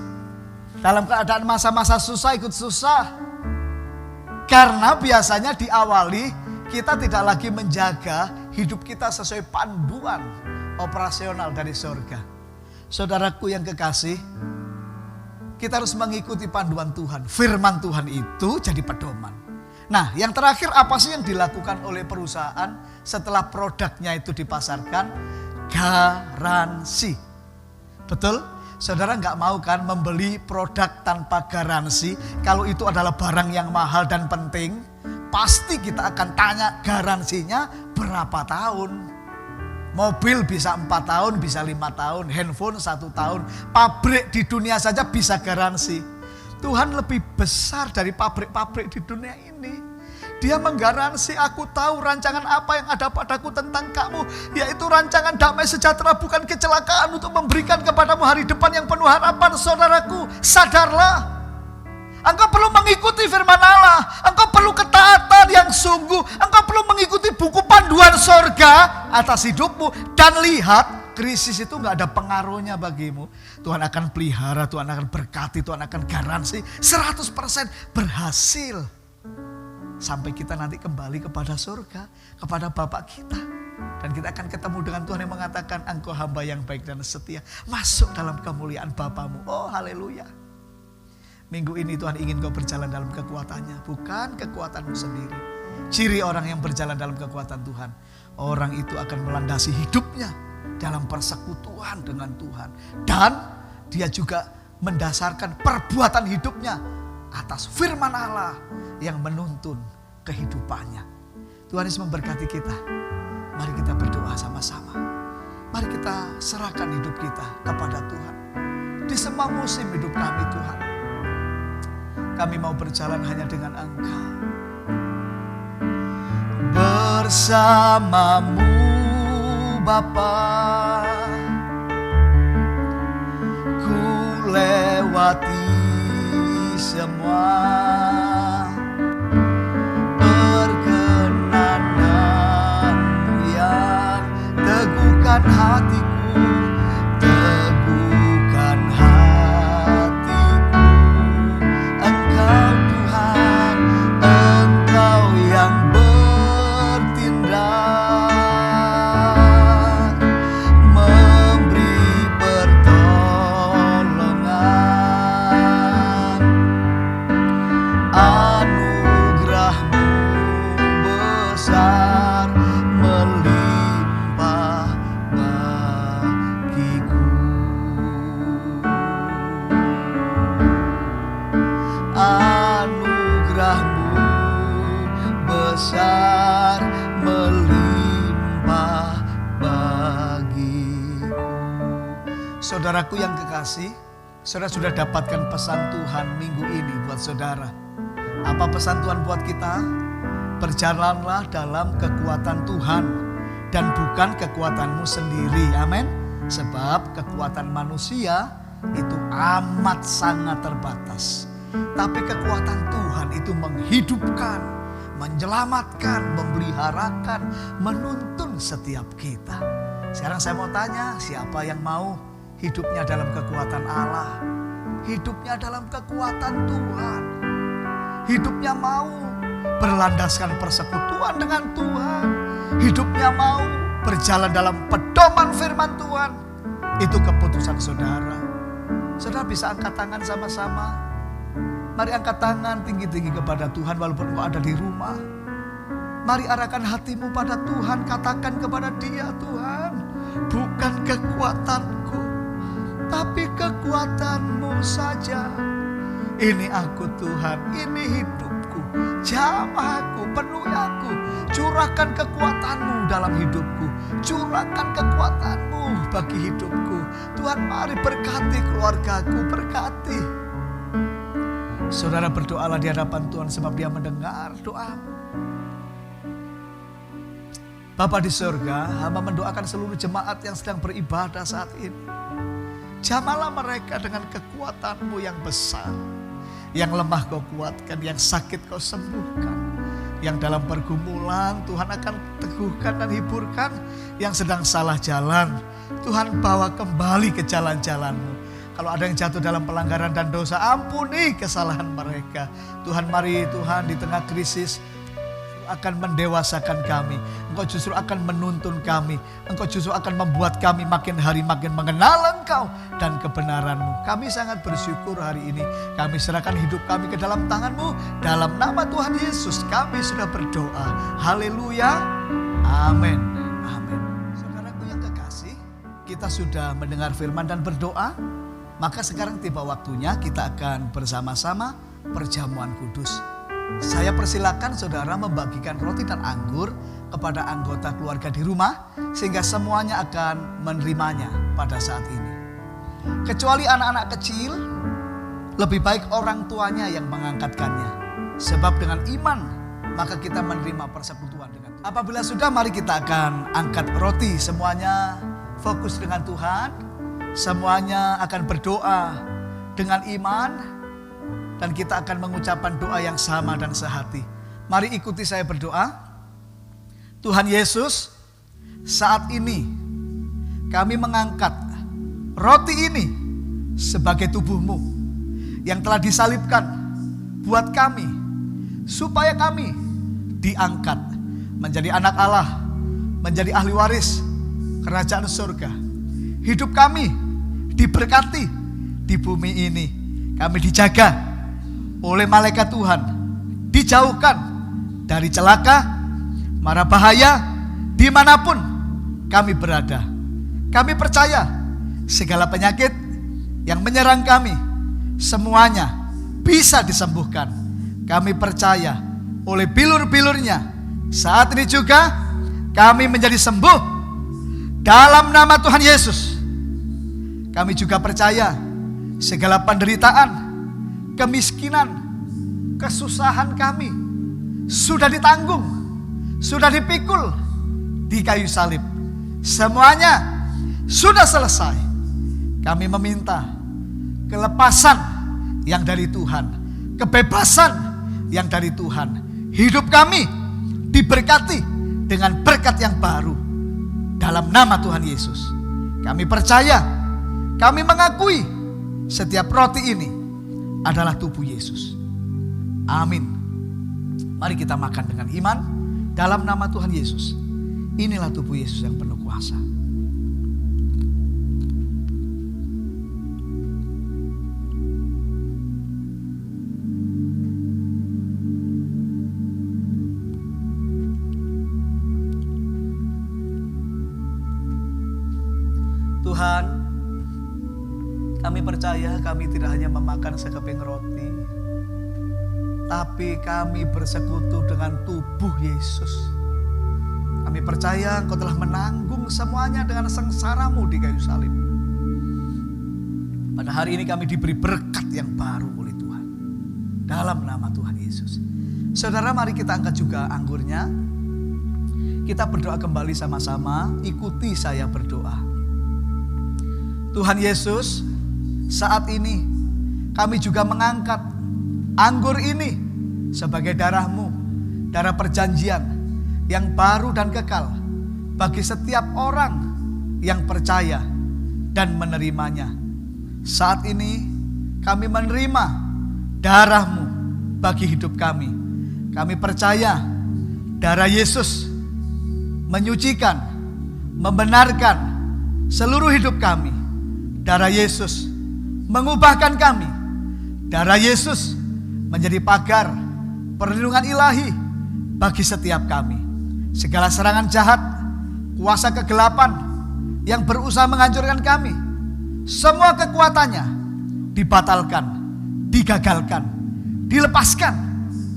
Dalam keadaan masa-masa susah ikut susah. Karena biasanya diawali kita tidak lagi menjaga hidup kita sesuai panduan operasional dari surga. Saudaraku yang kekasih, kita harus mengikuti panduan Tuhan. Firman Tuhan itu jadi pedoman. Nah, yang terakhir apa sih yang dilakukan oleh perusahaan setelah produknya itu dipasarkan? Garansi. Betul? Saudara nggak mau kan membeli produk tanpa garansi? Kalau itu adalah barang yang mahal dan penting, pasti kita akan tanya garansinya berapa tahun. Mobil bisa 4 tahun, bisa 5 tahun, handphone 1 tahun. Pabrik di dunia saja bisa garansi. Tuhan lebih besar dari pabrik-pabrik di dunia ini. Dia menggaransi, aku tahu rancangan apa yang ada padaku tentang kamu, yaitu rancangan damai sejahtera, bukan kecelakaan, untuk memberikan kepadamu hari depan yang penuh harapan. Saudaraku, sadarlah. Engkau perlu mengikuti firman Allah. Engkau perlu ketaatan yang sungguh. Engkau perlu mengikuti buku panduan sorga atas hidupmu. Dan lihat, krisis itu gak ada pengaruhnya bagimu. Tuhan akan pelihara, Tuhan akan berkati, Tuhan akan garansi 100% berhasil. Sampai kita nanti kembali kepada surga, kepada Bapa kita. Dan kita akan ketemu dengan Tuhan yang mengatakan, engkau hamba yang baik dan setia, masuk dalam kemuliaan Bapamu. Oh haleluya. Minggu ini Tuhan ingin kau berjalan dalam kekuatannya, bukan kekuatanmu sendiri. Ciri orang yang berjalan dalam kekuatan Tuhan, orang itu akan melandasi hidupnya dalam persekutuan dengan Tuhan. Dan dia juga mendasarkan perbuatan hidupnya atas firman Allah yang menuntun kehidupannya. Tuhan Yesus memberkati kita. Mari kita berdoa sama-sama. Mari kita serahkan hidup kita kepada Tuhan. Di semua musim hidup kami Tuhan, kami mau berjalan hanya dengan Engkau. Bersamamu Bapa, ku lewati semua perkenananmu yang teguhkan hatiku, teguhkan hatiku. Engkau Tuhan, Engkau yang bertindak, memberi pertolongan. besar melimpah bagimu. Saudaraku yang kekasih, saudara sudah dapatkan pesan Tuhan minggu ini buat saudara. Apa pesan Tuhan buat kita? Berjalanlah dalam kekuatan Tuhan dan bukan kekuatanmu sendiri. Amin. Sebab kekuatan manusia itu amat sangat terbatas. Tapi kekuatan Tuhan itu menghidupkan, menyelamatkan, memeliharakan, menuntun setiap kita. Sekarang saya mau tanya, siapa yang mau hidupnya dalam kekuatan Allah? Hidupnya dalam kekuatan Tuhan. Hidupnya mau berlandaskan persekutuan dengan Tuhan. Hidupnya mau berjalan dalam pedoman firman Tuhan. Itu keputusan saudara. Saudara bisa angkat tangan sama-sama. Mari angkat tangan tinggi-tinggi kepada Tuhan walaupun engkau ada di rumah. Mari arahkan hatimu pada Tuhan. Katakan kepada Dia, Tuhan, bukan kekuatanku, tapi kekuatan-Mu saja. Ini aku Tuhan, ini hidupku. Jamah aku, penuhi aku. Curahkan kekuatan-Mu dalam hidupku. Curahkan kekuatan-Mu bagi hidupku. Tuhan, mari berkati keluargaku, berkati. Saudara berdoalah di hadapan Tuhan sebab Dia mendengar doamu. Bapa di surga, hamba mendoakan seluruh jemaat yang sedang beribadah saat ini. Jamahlah mereka dengan kekuatan-Mu yang besar. Yang lemah Kau kuatkan, yang sakit Kau sembuhkan. Yang dalam pergumulan Tuhan akan teguhkan dan hiburkan. Yang sedang salah jalan, Tuhan bawa kembali ke jalan-jalan-Mu. Kalau ada yang jatuh dalam pelanggaran dan dosa, ampuni kesalahan mereka. Tuhan, mari Tuhan di tengah krisis akan mendewasakan kami. Engkau justru akan menuntun kami. Engkau justru akan membuat kami makin hari makin mengenal Engkau dan kebenaran-Mu. Kami sangat bersyukur hari ini. Kami serahkan hidup kami ke dalam tangan-Mu. Dalam nama Tuhan Yesus kami sudah berdoa. Haleluya. Amin. Amin. Saudaraku yang kekasih, kita sudah mendengar firman dan berdoa. Maka sekarang tiba waktunya kita akan bersama-sama perjamuan kudus. Saya persilakan saudara membagikan roti dan anggur kepada anggota keluarga di rumah sehingga semuanya akan menerimanya pada saat ini. Kecuali anak-anak kecil, lebih baik orang tuanya yang mengangkatkannya. Sebab dengan iman maka kita menerima persekutuan dengan Tuhan. Apabila sudah, mari kita akan angkat roti. Semuanya fokus dengan Tuhan. Semuanya akan berdoa dengan iman. Dan kita akan mengucapkan doa yang sama dan sehati. Mari ikuti saya berdoa. Tuhan Yesus, saat ini kami mengangkat roti ini sebagai tubuh-Mu yang telah disalibkan buat kami, supaya kami diangkat menjadi anak Allah, menjadi ahli waris kerajaan surga. Hidup kami diberkati di bumi ini. Kami dijaga oleh malaikat Tuhan, dijauhkan dari celaka, mara bahaya, dimanapun kami berada. Kami percaya segala penyakit yang menyerang kami, semuanya bisa disembuhkan. Kami percaya oleh bilur-bilurnya, saat ini juga kami menjadi sembuh dalam nama Tuhan Yesus. Kami juga percaya segala penderitaan, kemiskinan, kesusahan kami sudah ditanggung, sudah dipikul di kayu salib. Semuanya sudah selesai. Kami meminta kelepasan yang dari Tuhan, kebebasan yang dari Tuhan. Hidup kami diberkati dengan berkat yang baru dalam nama Tuhan Yesus. Kami percaya, kami mengakui setiap roti ini adalah tubuh Yesus. Amin. Mari kita makan dengan iman dalam nama Tuhan Yesus. Inilah tubuh Yesus yang penuh kuasa. Tuhan, kami percaya kami tidak hanya memakan sekeping roti, tapi kami bersekutu dengan tubuh Yesus. Kami percaya Engkau telah menanggung semuanya dengan sengsara-Mu di kayu salib. Pada hari ini kami diberi berkat yang baru oleh Tuhan. Dalam nama Tuhan Yesus. Saudara, mari kita angkat juga anggurnya. Kita berdoa kembali sama-sama. Ikuti saya berdoa. Tuhan Yesus, saat ini kami juga mengangkat anggur ini sebagai darah-Mu, darah perjanjian yang baru dan kekal bagi setiap orang yang percaya dan menerimanya. Saat ini kami menerima darah-Mu bagi hidup kami. Kami percaya darah Yesus menyucikan, membenarkan seluruh hidup kami. Darah Yesus mengubahkan kami. Darah Yesus menjadi pagar perlindungan ilahi bagi setiap kami. Segala serangan jahat, kuasa kegelapan yang berusaha menghancurkan kami, semua kekuatannya dibatalkan, digagalkan, dilepaskan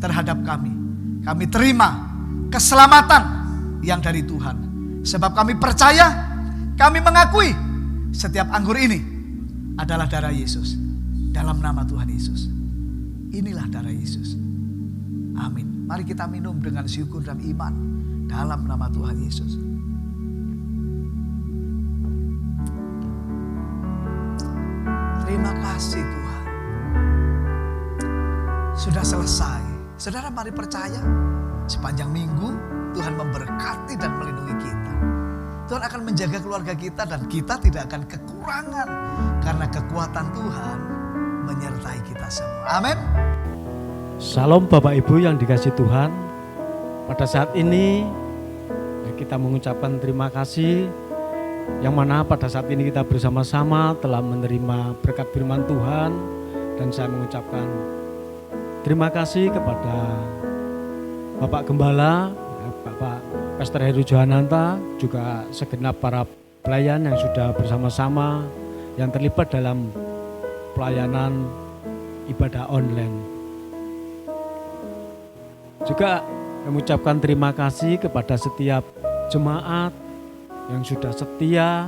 terhadap kami. Kami terima keselamatan yang dari Tuhan. Sebab kami percaya, kami mengakui setiap anggur ini adalah darah Yesus. Dalam nama Tuhan Yesus. Inilah darah Yesus. Amin. Mari kita minum dengan syukur dan iman dalam nama Tuhan Yesus. Terima kasih Tuhan. Sudah selesai. Saudara, mari percaya sepanjang minggu Tuhan memberkati dan melindungi kita. Tuhan akan menjaga keluarga kita dan kita tidak akan kekurangan karena kekuatan Tuhan menyertai kita semua. Amin. Salam Bapak Ibu yang dikasihi Tuhan. Pada saat ini kita mengucapkan terima kasih yang mana pada saat ini kita bersama-sama telah menerima berkat firman Tuhan, dan saya mengucapkan terima kasih kepada Bapak Gembala, Bapak Pastor Heru Johananta, juga segenap para pelayan yang sudah bersama-sama yang terlibat dalam pelayanan ibadah online. Juga mengucapkan terima kasih kepada setiap jemaat yang sudah setia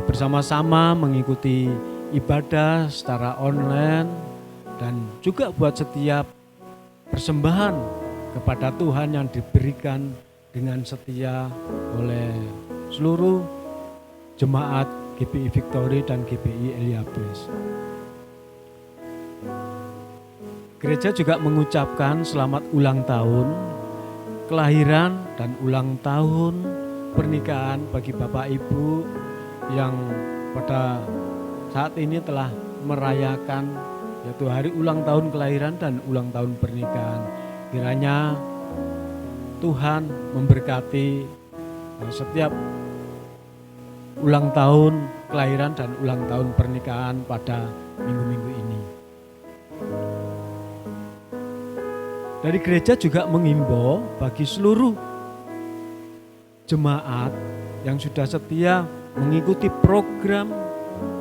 bersama-sama mengikuti ibadah secara online, dan juga buat setiap persembahan kepada Tuhan yang diberikan dengan setia oleh seluruh jemaat GPI Victory dan GPI Eliabes. Gereja juga mengucapkan selamat ulang tahun kelahiran dan ulang tahun pernikahan bagi Bapak Ibu yang pada saat ini telah merayakan yaitu hari ulang tahun kelahiran dan ulang tahun pernikahan. Kiranya Tuhan memberkati setiap ulang tahun kelahiran dan ulang tahun pernikahan pada minggu-minggu ini. Dari gereja juga mengimbau bagi seluruh jemaat yang sudah setia mengikuti program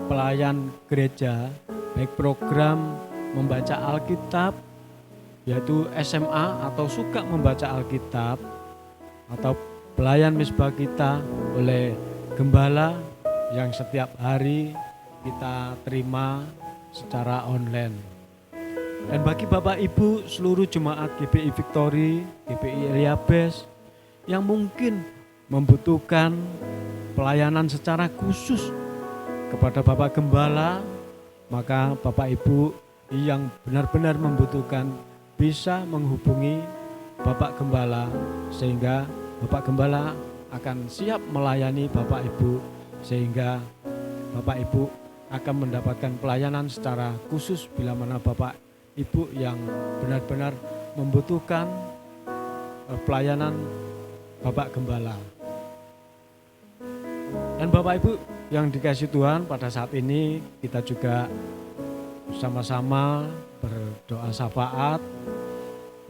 pelayan gereja, baik program membaca Alkitab, yaitu SMA atau suka membaca Alkitab, atau pelayan misbah kita oleh gembala yang setiap hari kita terima secara online. Dan bagi Bapak Ibu seluruh jemaat GPI Victory, GPI Eliabes yang mungkin membutuhkan pelayanan secara khusus kepada Bapak Gembala, maka Bapak Ibu yang benar-benar membutuhkan bisa menghubungi Bapak Gembala, sehingga Bapak Gembala akan siap melayani Bapak Ibu, sehingga Bapak Ibu akan mendapatkan pelayanan secara khusus bila mana Bapak Ibu yang benar-benar membutuhkan pelayanan Bapak Gembala. Dan Bapak Ibu yang dikasihi Tuhan, pada saat ini kita juga sama-sama berdoa syafaat.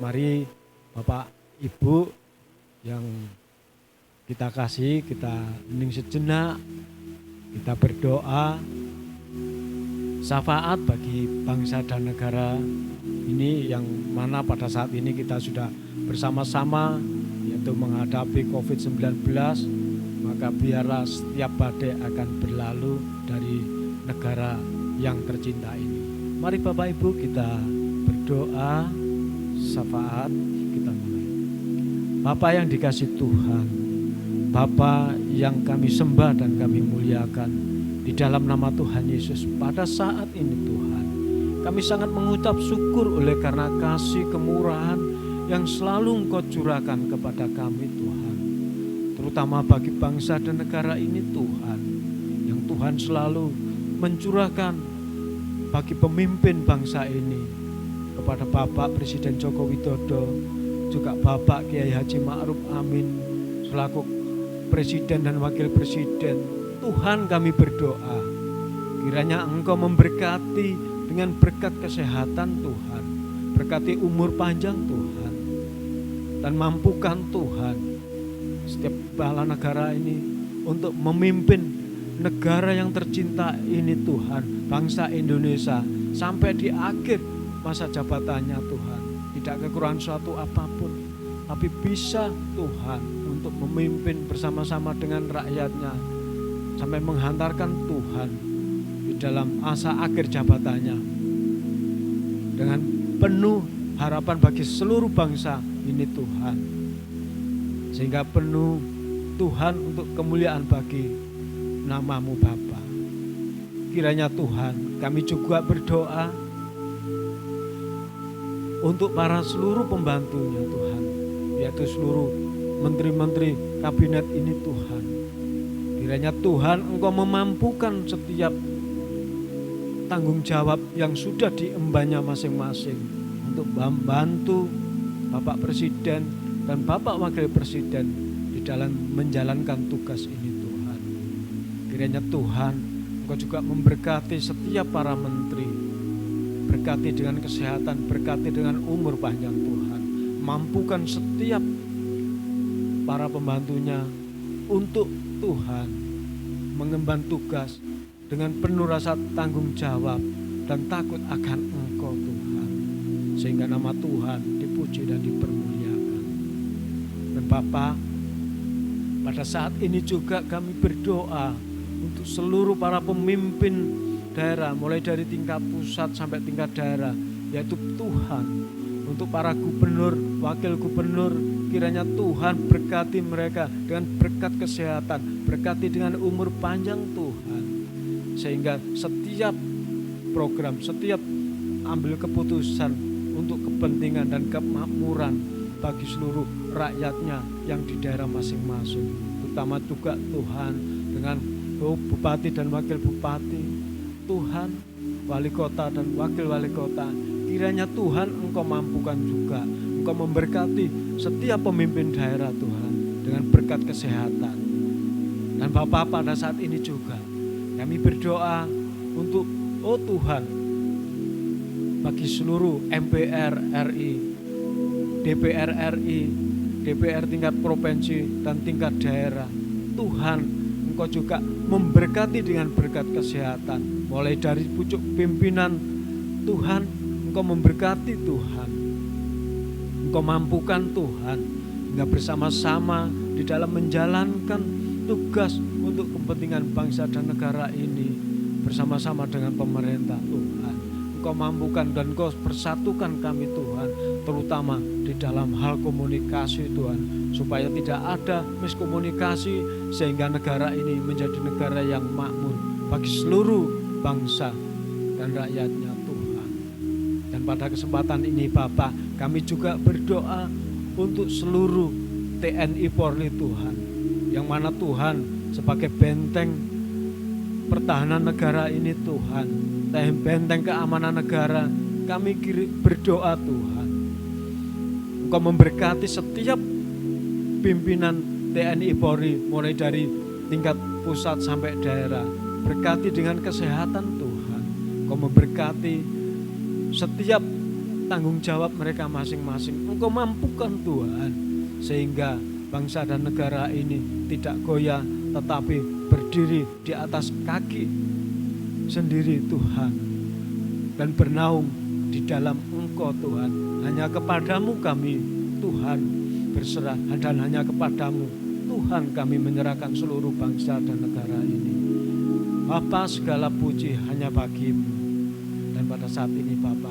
Mari Bapak Ibu yang kita kasih, kita hening sejenak, kita berdoa syafaat bagi bangsa dan negara ini yang mana pada saat ini kita sudah bersama-sama yaitu menghadapi COVID-19, maka biarlah setiap badai akan berlalu dari negara yang tercinta ini. Mari Bapak Ibu kita berdoa, syafaat, kita mulai. Bapa yang dikasih Tuhan, Bapa yang kami sembah dan kami muliakan, di dalam nama Tuhan Yesus pada saat ini Tuhan, kami sangat mengucap syukur oleh karena kasih kemurahan yang selalu Engkau curahkan kepada kami Tuhan. Terutama bagi bangsa dan negara ini Tuhan, yang Tuhan selalu mencurahkan bagi pemimpin bangsa ini, kepada Bapak Presiden Joko Widodo, juga Bapak Kiai Haji Ma'ruf Amin selaku Presiden dan Wakil Presiden. Tuhan kami berdoa, kiranya Engkau memberkati dengan berkat kesehatan Tuhan, berkati umur panjang Tuhan, dan mampukan Tuhan setiap kepala negara ini untuk memimpin negara yang tercinta ini Tuhan, bangsa Indonesia sampai di akhir masa jabatannya Tuhan. Tidak kekurangan suatu apapun, tapi bisa Tuhan untuk memimpin bersama-sama dengan rakyatnya sampai menghantarkan Tuhan di dalam masa akhir jabatannya dengan penuh harapan bagi seluruh bangsa ini Tuhan, sehingga penuh Tuhan untuk kemuliaan bagi namamu Bapa. Kiranya Tuhan kami juga berdoa untuk para seluruh pembantunya Tuhan, yaitu seluruh menteri-menteri kabinet ini Tuhan. Kiranya Tuhan Engkau memampukan setiap tanggung jawab yang sudah diembannya masing-masing untuk membantu Bapak Presiden dan Bapak Wakil Presiden di dalam menjalankan tugas ini Tuhan. Kiranya Tuhan Engkau juga memberkati setiap para menteri, berkati dengan kesehatan, berkati dengan umur panjang Tuhan. Mampukan setiap para pembantunya untuk Tuhan mengemban tugas dengan penuh rasa tanggung jawab dan takut akan Engkau Tuhan, sehingga nama Tuhan dipuji dan dipermuliakan. Dan Bapa, pada saat ini juga kami berdoa untuk seluruh para pemimpin daerah, mulai dari tingkat pusat sampai tingkat daerah, yaitu Tuhan, untuk para gubernur, wakil gubernur, kiranya Tuhan berkati mereka dengan berkat kesehatan, berkati dengan umur panjang Tuhan, sehingga setiap program, setiap ambil keputusan untuk kepentingan dan kemakmuran bagi seluruh rakyatnya yang di daerah masing-masing, terutama juga Tuhan dengan bupati dan wakil bupati, Tuhan, wali kota dan wakil wali kota. Kiranya Tuhan Engkau mampukan juga, Engkau memberkati setiap pemimpin daerah Tuhan dengan berkat kesehatan. Dan Bapak, pada saat ini juga kami berdoa untuk Tuhan, bagi seluruh MPR RI, DPR RI, DPR tingkat provinsi dan tingkat daerah. Tuhan, Engkau juga memberkati dengan berkat kesehatan, mulai dari pucuk pimpinan Tuhan, Engkau memberkati Tuhan, Engkau mampukan Tuhan, hingga bersama-sama di dalam menjalankan tugas untuk kepentingan bangsa dan negara ini bersama-sama dengan pemerintah Tuhan. Engkau mampukan dan Engkau persatukan kami Tuhan, terutama di dalam hal komunikasi Tuhan, supaya tidak ada miskomunikasi sehingga negara ini menjadi negara yang makmur bagi seluruh bangsa dan rakyatnya Tuhan. Dan pada kesempatan ini Bapak, kami juga berdoa untuk seluruh TNI Polri Tuhan, yang mana Tuhan sebagai benteng pertahanan negara ini Tuhan, benteng keamanan negara, kami berdoa Tuhan, Engkau memberkati setiap pimpinan TNI Polri mulai dari tingkat pusat sampai daerah, berkati dengan kesehatan Tuhan, Engkau memberkati setiap tanggung jawab mereka masing-masing, Engkau mampukan Tuhan, sehingga bangsa dan negara ini tidak goyah tetapi berdiri di atas kaki sendiri Tuhan, dan bernaung di dalam Engkau Tuhan. Hanya kepadamu kami Tuhan berserah, dan hanya kepadamu Tuhan kami menyerahkan seluruh bangsa dan negara ini. Bapa, segala puji hanya bagimu. Dan pada saat ini Bapa,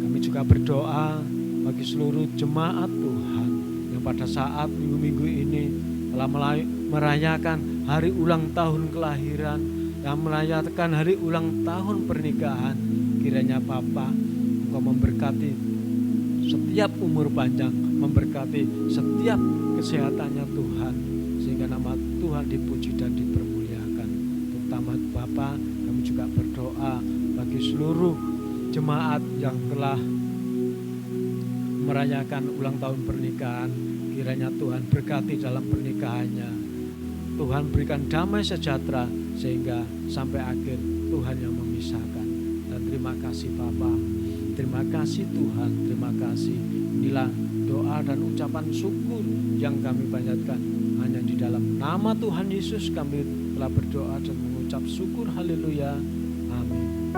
kami juga berdoa bagi seluruh jemaat Tuhan yang pada saat minggu-minggu ini telah merayakan hari ulang tahun kelahiran, yang merayakan hari ulang tahun pernikahan. Kiranya Bapa, Engkau memberkati setiap umur panjang, memberkati setiap kesehatannya Tuhan, sehingga nama Tuhan dipuji dan dipermuliakan. Terutama Bapa, kami juga berdoa bagi seluruh jemaat yang telah merayakan ulang tahun pernikahan. Kiranya Tuhan berkati dalam pernikahannya. Tuhan berikan damai sejahtera sehingga sampai akhir Tuhan yang memisahkan. Dan terima kasih Bapa, terima kasih Tuhan, terima kasih. Inilah doa dan ucapan syukur yang kami panjatkan. Hanya di dalam nama Tuhan Yesus kami telah berdoa dan mengucap syukur. Haleluya. Amin.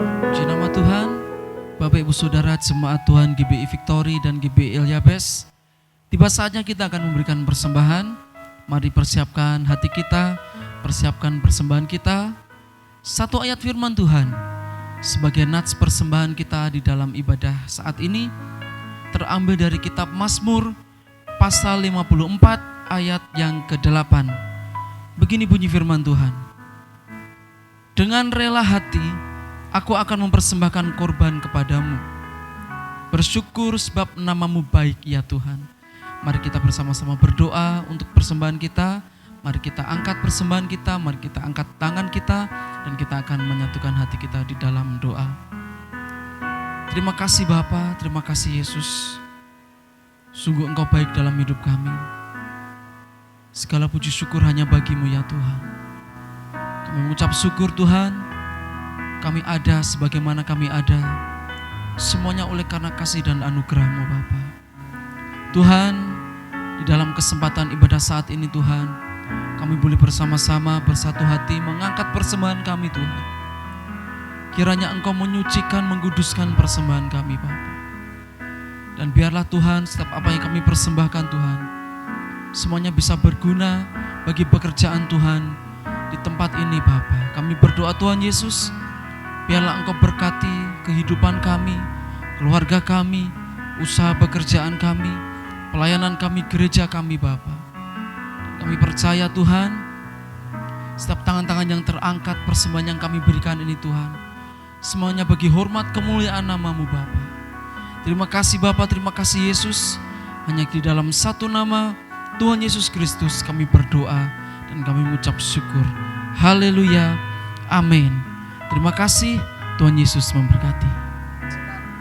Puji nama Tuhan. Bapak Ibu Saudara jemaat Tuhan GBI Victory dan GBI Eliabes, tiba saatnya kita akan memberikan persembahan. Mari persiapkan hati kita, persiapkan persembahan kita. Satu ayat firman Tuhan sebagai nats persembahan kita di dalam ibadah saat ini terambil dari kitab Mazmur pasal 54 ayat yang ke-8. Begini bunyi firman Tuhan. Dengan rela hati aku akan mempersembahkan korban kepadamu. Bersyukur sebab namamu baik ya Tuhan. Mari kita bersama-sama berdoa untuk persembahan kita. Mari kita angkat persembahan kita, mari kita angkat tangan kita, dan kita akan menyatukan hati kita di dalam doa. Terima kasih Bapa, terima kasih Yesus. Sungguh Engkau baik dalam hidup kami. Segala puji syukur hanya bagimu ya Tuhan. Kami mengucap syukur Tuhan, kami ada sebagaimana kami ada, semuanya oleh karena kasih dan anugerah-Mu Bapa. Tuhan, di dalam kesempatan ibadah saat ini Tuhan, kami boleh bersama-sama bersatu hati mengangkat persembahan kami Tuhan. Kiranya Engkau menyucikan, menguduskan persembahan kami Bapa. Dan biarlah Tuhan setiap apa yang kami persembahkan Tuhan, semuanya bisa berguna bagi pekerjaan Tuhan di tempat ini Bapa. Kami berdoa Tuhan Yesus, biarlah Engkau berkati kehidupan kami, keluarga kami, usaha pekerjaan kami, pelayanan kami, gereja kami Bapa. Kami percaya Tuhan, setiap tangan-tangan yang terangkat, persembahan yang kami berikan ini Tuhan, semuanya bagi hormat kemuliaan nama-Mu Bapa. Terima kasih Bapa, terima kasih Yesus. Hanya di dalam satu nama Tuhan Yesus Kristus kami berdoa dan kami mengucap syukur. Haleluya, amin. Terima kasih, Tuhan Yesus memberkati.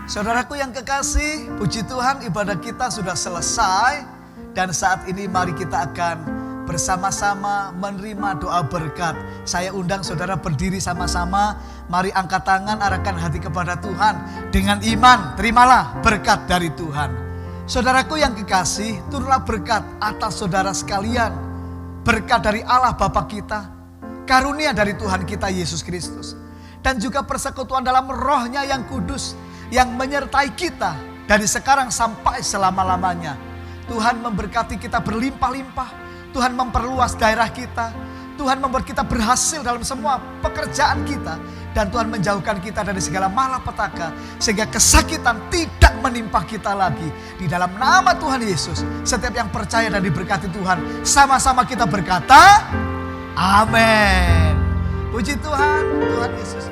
Saudaraku yang kekasih, puji Tuhan ibadah kita sudah selesai. Dan saat ini mari kita akan bersama-sama menerima doa berkat. Saya undang saudara berdiri sama-sama. Mari angkat tangan, arahkan hati kepada Tuhan. Dengan iman, terimalah berkat dari Tuhan. Saudaraku yang kekasih, turunlah berkat atas saudara sekalian. Berkat dari Allah Bapa kita, karunia dari Tuhan kita Yesus Kristus, dan juga persekutuan dalam rohnya yang kudus, yang menyertai kita dari sekarang sampai selama-lamanya. Tuhan memberkati kita berlimpah-limpah. Tuhan memperluas daerah kita. Tuhan membuat kita berhasil dalam semua pekerjaan kita. Dan Tuhan menjauhkan kita dari segala malapetaka, sehingga kesakitan tidak menimpa kita lagi. Di dalam nama Tuhan Yesus, setiap yang percaya dan diberkati Tuhan, sama-sama kita berkata, amin. Puji Tuhan, Tuhan Yesus.